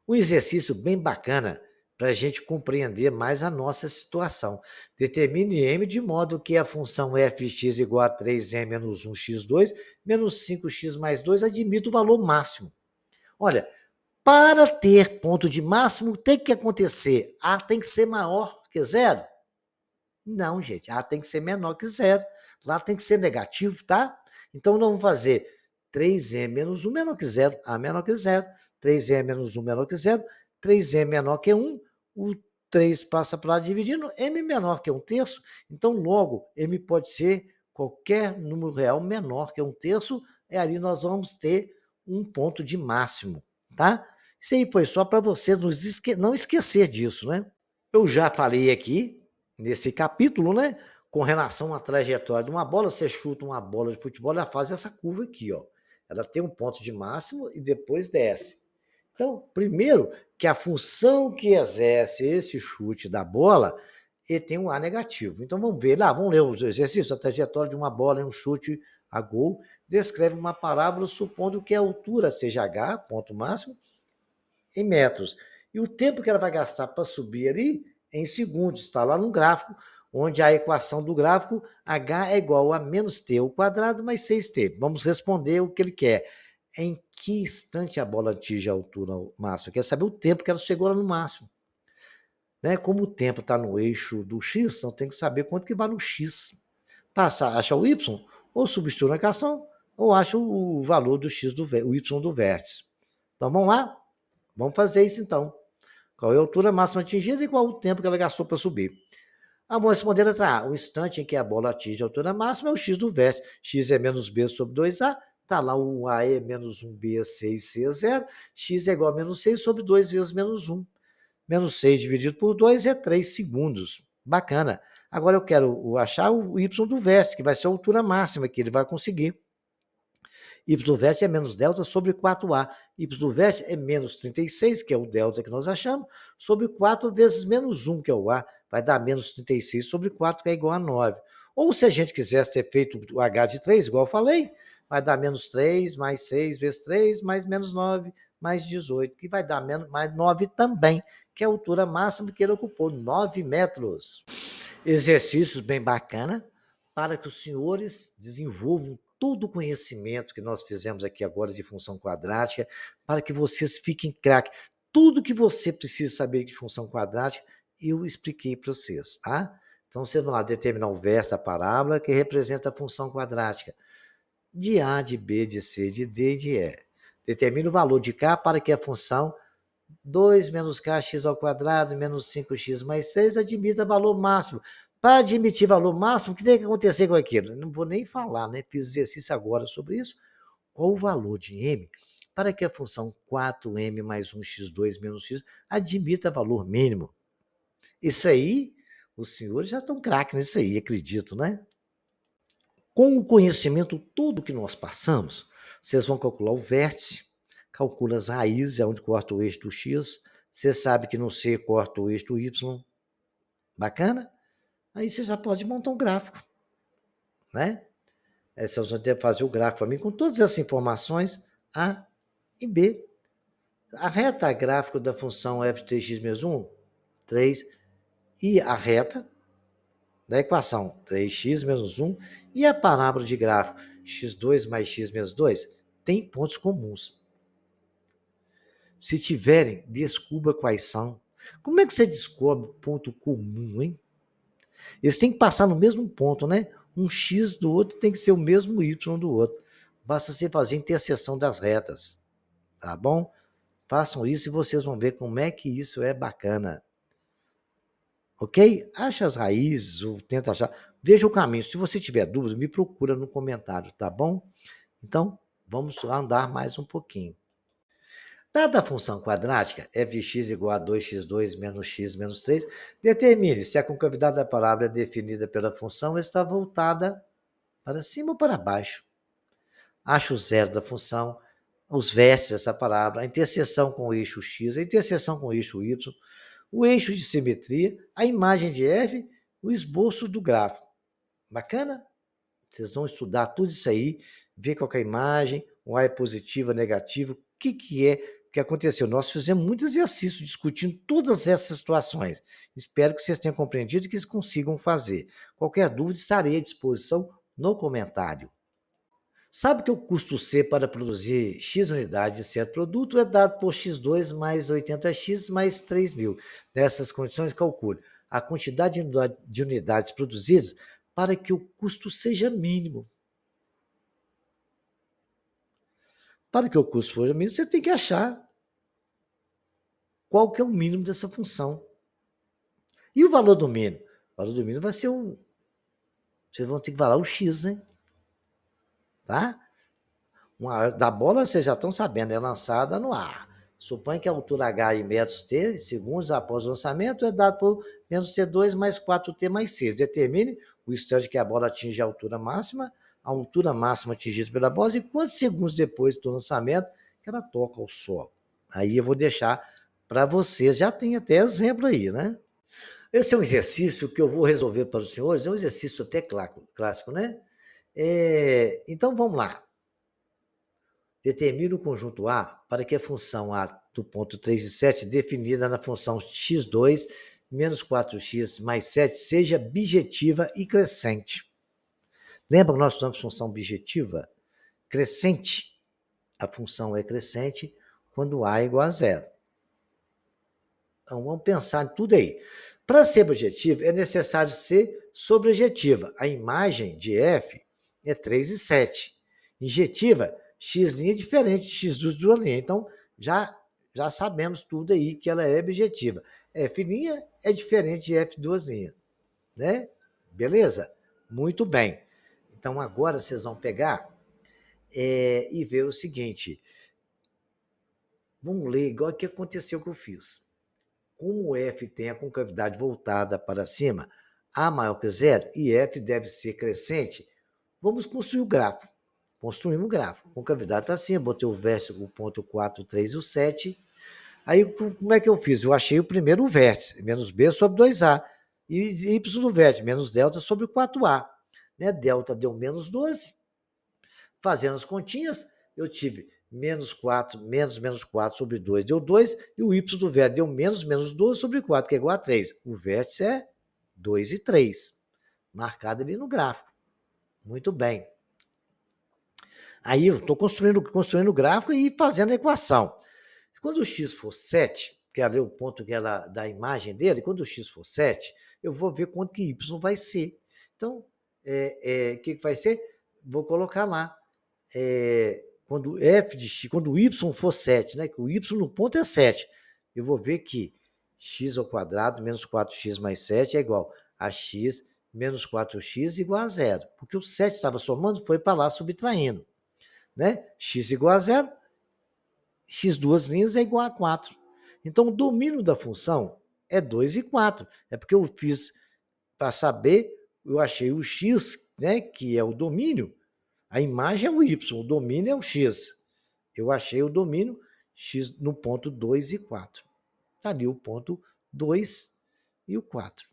Speaker 1: Um exercício bem bacana para a gente compreender mais a nossa situação. Determine m de modo que a função fx igual a 3m menos 1x2 menos 5x mais 2 admita o valor máximo. Olha, para ter ponto de máximo, tem que acontecer. A tem que ser maior que zero? Não, gente. A tem que ser menor que zero. Lá tem que ser negativo, tá? Então, nós vamos fazer 3m menos 1 menor que zero. A menor que zero. 3m menos 1 menor que zero. 3m menor que 1, o 3 passa para lá dividindo, m menor que 1/3, então logo m pode ser qualquer número real menor que 1/3, e ali nós vamos ter um ponto de máximo, tá? Isso aí foi só para vocês não esquecer disso, né? Eu já falei aqui, nesse capítulo, né, com relação à trajetória de uma bola, você chuta uma bola de futebol, ela faz essa curva aqui, ó. Ela tem um ponto de máximo e depois desce. Então, primeiro, que a função que exerce esse chute da bola, ele tem um A negativo. Então, vamos ver lá, vamos ler os exercícios. A trajetória de uma bola em um chute a gol descreve uma parábola supondo que a altura seja h, ponto máximo, em metros. E o tempo que ela vai gastar para subir ali é em segundos. Está lá no gráfico, onde a equação do gráfico, h é igual a menos t ao quadrado mais 6t. Vamos responder o que ele quer. Em que instante a bola atinge a altura máxima? Quer saber o tempo que ela chegou lá no máximo. Né? Como o tempo está no eixo do x, então tem que saber quanto que vai no x. Acha o y, ou substitui na equação, ou acha o valor do x o y do vértice. Então vamos lá? Vamos fazer isso então. Qual é a altura máxima atingida e qual o tempo que ela gastou para subir? Vamos responder a letra A. O instante em que a bola atinge a altura máxima é o x do vértice. X é menos b sobre 2a. Está lá o A é menos 1b é 6, c é 0. X é igual a menos 6 sobre 2 vezes menos 1. Menos 6 dividido por 2 é 3 segundos. Bacana. Agora eu quero achar o y do vértice, que vai ser a altura máxima que ele vai conseguir. Y do vértice é menos delta sobre 4A. Y do vértice é menos 36, que é o delta que nós achamos, sobre 4 vezes menos 1, que é o A. Vai dar menos 36 sobre 4, que é igual a 9. Ou se a gente quisesse ter feito o H de 3, igual eu falei, vai dar menos 3 mais 6 vezes 3, mais menos 9, mais 18, que vai dar menos, mais 9 também, que é a altura máxima que ele ocupou, 9 metros. Exercícios bem bacana para que os senhores desenvolvam todo o conhecimento que nós fizemos aqui agora de função quadrática, para que vocês fiquem craque. Tudo que você precisa saber de função quadrática, eu expliquei para vocês, tá? Então, vocês vão lá determinar o verso da parábola que representa a função quadrática. De A, de B, de C, de D e de E. Determina o valor de K para que a função 2 menos kx ao quadrado menos 5x mais 3 admita valor máximo. Para admitir valor máximo, o que tem que acontecer com aquilo? Eu não vou nem falar, né? Fiz exercício agora sobre isso. Qual o valor de m para que a função 4m mais 1x2 menos x admita valor mínimo? Isso aí, os senhores já estão craques nisso aí, acredito, né? Com o conhecimento todo que nós passamos, vocês vão calcular o vértice, calcula as raízes, onde corta o eixo do x, você sabe que no C corta o eixo do y, bacana? Aí você já pode montar um gráfico, né? Aí vocês vão ter que fazer o gráfico para mim com todas essas informações, A e B. A reta gráfica da função f de 3x menos 1, 3, e a reta da equação 3x menos 1 e a parábola de gráfico x2 mais x menos 2 tem pontos comuns. Se tiverem, descubra quais são. Como é que você descobre ponto comum, hein? Eles têm que passar no mesmo ponto, né? Um x do outro tem que ser o mesmo y do outro. Basta você fazer a interseção das retas, tá bom? Façam isso e vocês vão ver como é que isso é bacana. Ok? Acha as raízes ou tenta achar. Veja o caminho. Se você tiver dúvida, me procura no comentário, tá bom? Então, vamos andar mais um pouquinho. Dada a função quadrática, f de x igual a 2x2 menos x menos 3, determine se a concavidade da parábola definida pela função está voltada para cima ou para baixo. Ache o zero da função, os vértices dessa parábola, a interseção com o eixo x, a interseção com o eixo y, o eixo de simetria, a imagem de f, o esboço do gráfico. Bacana? Vocês vão estudar tudo isso aí, ver qual é a imagem, o A é positivo, negativo, o que é que aconteceu. Nós fizemos muitos exercícios discutindo todas essas situações. Espero que vocês tenham compreendido e que eles consigam fazer. Qualquer dúvida, estarei à disposição no comentário. Sabe que o custo C para produzir X unidades de certo produto é dado por X2 mais 80x mais 3.000. Nessas condições, calcule a quantidade de unidades produzidas para que o custo seja mínimo. Para que o custo seja mínimo, você tem que achar qual que é o mínimo dessa função. E o valor do mínimo? O valor do mínimo vai ser vocês vão ter que falar o x, né? Tá? Da bola vocês já estão sabendo, é lançada no ar. Suponha que a altura h em metros t, segundos após o lançamento, é dado por menos t2 mais 4t mais 6. Determine o instante que a bola atinge a altura máxima atingida pela bola e quantos segundos depois do lançamento que ela toca ao solo. Aí eu vou deixar para vocês, já tem até exemplo aí, né? Esse é um exercício que eu vou resolver para os senhores, é um exercício até clássico, né? Então vamos lá. Determine o conjunto A para que a função A do ponto 3 e 7, definida na função x2 menos 4x mais 7, seja bijetiva e crescente. Lembra que nós estudamos função bijetiva? Crescente. A função é crescente quando A é igual a zero. Então, vamos pensar em tudo aí. Para ser bijetiva, é necessário ser sobrejetiva. A imagem de F é 3 e 7. Injetiva, x' é diferente de x duas linhas. Então, já sabemos tudo aí que ela é bijetiva. F' é diferente de F duas linhas. Né? Beleza? Muito bem. Então, agora vocês vão pegar e ver o seguinte. Vamos ler igual o que aconteceu que eu fiz. Como F tem a concavidade voltada para cima, A maior que zero, e F deve ser crescente, vamos construir o gráfico. Construímos o gráfico. Concavidade está assim, eu botei o vértice, o ponto 4, 3 e o 7. Aí, como é que eu fiz? Eu achei o primeiro vértice, menos B sobre 2A. E Y do vértice, menos delta sobre 4A. Né? Delta deu menos 12. Fazendo as continhas, eu tive menos 4, menos 4 sobre 2 deu 2, e o y do vértice deu menos 12 sobre 4, que é igual a 3. O vértice é 2 e 3, marcado ali no gráfico. Muito bem. Aí eu estou construindo o gráfico e fazendo a equação. Quando o x for 7, que é ali o ponto que ela, da imagem dele, quando o x for 7, eu vou ver quanto que y vai ser. Então, o que vai ser? Vou colocar lá. Quando f de x, quando o y for 7, né, que o y no ponto é 7, eu vou ver que x ao quadrado menos 4x mais 7 é igual a x menos 4x igual a zero, porque o 7 estava somando, foi para lá subtraindo. Né? X igual a zero, x duas linhas é igual a 4. Então, o domínio da função é 2 e 4. É porque eu fiz, para saber, eu achei o x, né, que é o domínio. A imagem é o y, o domínio é o x. Eu achei o domínio x no ponto 2 e 4. Está ali o ponto 2 e o 4.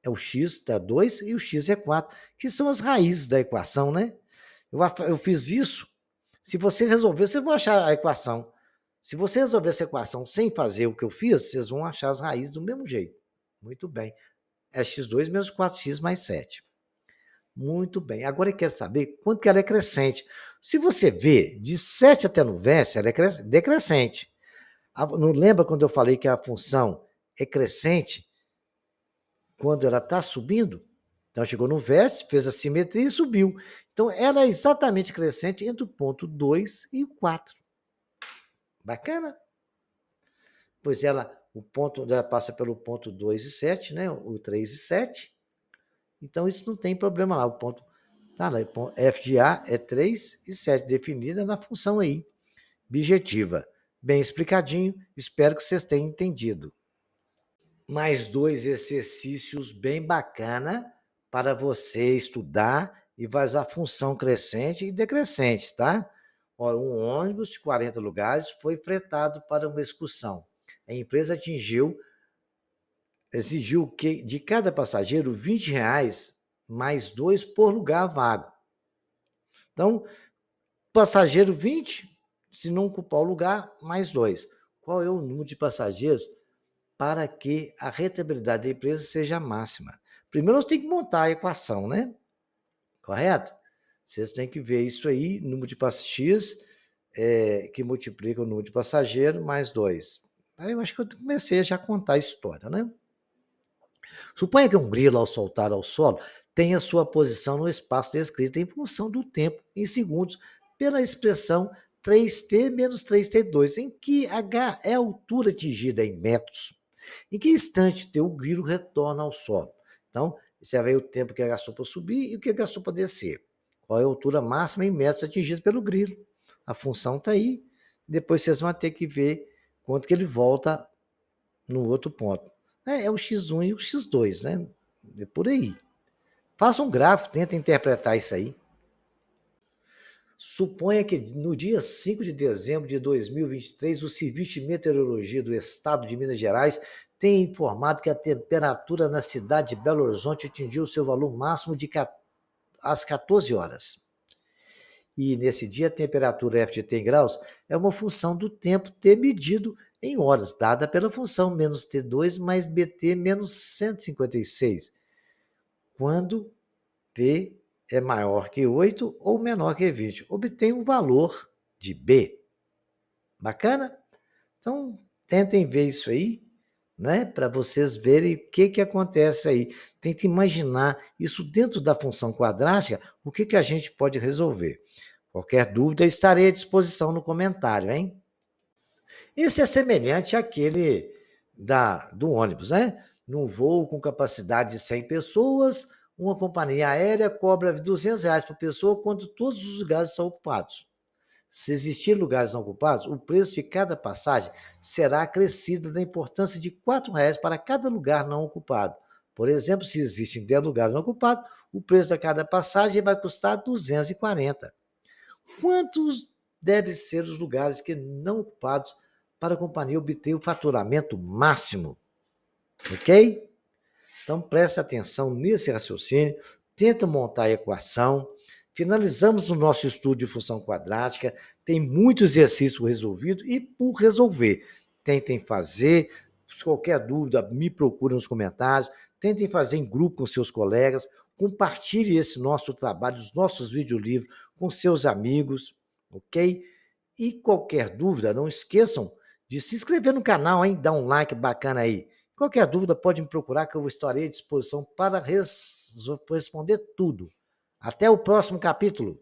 Speaker 1: É o x dá 2 e o x é 4, que são as raízes da equação, né? Eu fiz isso. Se você resolver, vocês vão achar a equação. Se você resolver essa equação sem fazer o que eu fiz, vocês vão achar as raízes do mesmo jeito. Muito bem. É x2 menos 4x mais 7. Muito bem. Agora ele quer saber quanto que ela é crescente. Se você vê, de 7 até no vértice, ela é decrescente. Não lembra quando eu falei que a função é crescente quando ela está subindo? Então, chegou no vértice, fez a simetria e subiu. Então, ela é exatamente crescente entre o ponto 2 e o 4. Bacana? Pois o ponto dela passa pelo ponto 2 e 7, né? O 3 e 7. Então, isso não tem problema lá. O ponto tá lá. F de A é 3 e 7, definida na função aí, bijetiva. Bem explicadinho, espero que vocês tenham entendido. Mais 2 exercícios bem bacana para você estudar e fazer a função crescente e decrescente, tá? Um ônibus de 40 lugares foi fretado para uma excursão. A empresa exigiu que de cada passageiro R$ 20 mais 2 por lugar vago. Então, passageiro 20, se não ocupar o lugar, mais 2. Qual é o número de passageiros para que a rentabilidade da empresa seja máxima? Primeiro, nós temos que montar a equação, né? Correto? Vocês têm que ver isso aí, número de passageiros, que multiplica o número de passageiros mais 2. Aí eu acho que eu comecei a já contar a história, né? Suponha que um grilo, ao soltar ao solo, tenha sua posição no espaço descrito em função do tempo, em segundos, pela expressão 3T menos 3T2, em que H é a altura atingida em metros. Em que instante o grilo retorna ao solo? Então, você vai ver o tempo que gastou para subir e o que gastou para descer. Qual é a altura máxima em metros atingida pelo grilo? A função está aí. Depois vocês vão ter que ver quanto que ele volta no outro ponto. É o x1 e o x2, né? É por aí. Faça um gráfico, tenta interpretar isso aí. Suponha que no dia 5 de dezembro de 2023, o Serviço de Meteorologia do Estado de Minas Gerais tenha informado que a temperatura na cidade de Belo Horizonte atingiu seu valor máximo às 14 horas. E nesse dia, a temperatura F de T em graus é uma função do tempo T medido em horas, dada pela função menos T2 mais BT menos 156, quando T é maior que 8 ou menor que 20. Obtém um valor de B. Bacana? Então, tentem ver isso aí, né? Para vocês verem o que acontece aí. Tentem imaginar isso dentro da função quadrática, o que a gente pode resolver. Qualquer dúvida, estarei à disposição no comentário, hein? Esse é semelhante àquele do ônibus, né? Num voo com capacidade de 100 pessoas, uma companhia aérea cobra R$ 200 por pessoa quando todos os lugares são ocupados. Se existir lugares não ocupados, o preço de cada passagem será acrescido da importância de R$ 4 para cada lugar não ocupado. Por exemplo, se existem 10 lugares não ocupados, o preço de cada passagem vai custar 240. Quantos devem ser os lugares que não ocupados para a companhia obter o faturamento máximo? Ok? Então preste atenção nesse raciocínio, tenta montar a equação. Finalizamos o nosso estudo de função quadrática, tem muito exercício resolvido e por resolver. Tentem fazer, se qualquer dúvida, me procure nos comentários, tentem fazer em grupo com seus colegas, compartilhe esse nosso trabalho, os nossos videolivros com seus amigos, ok? E qualquer dúvida, não esqueçam de se inscrever no canal, hein? Dar um like bacana aí. Qualquer dúvida, pode me procurar que eu estarei à disposição para responder tudo. Até o próximo capítulo.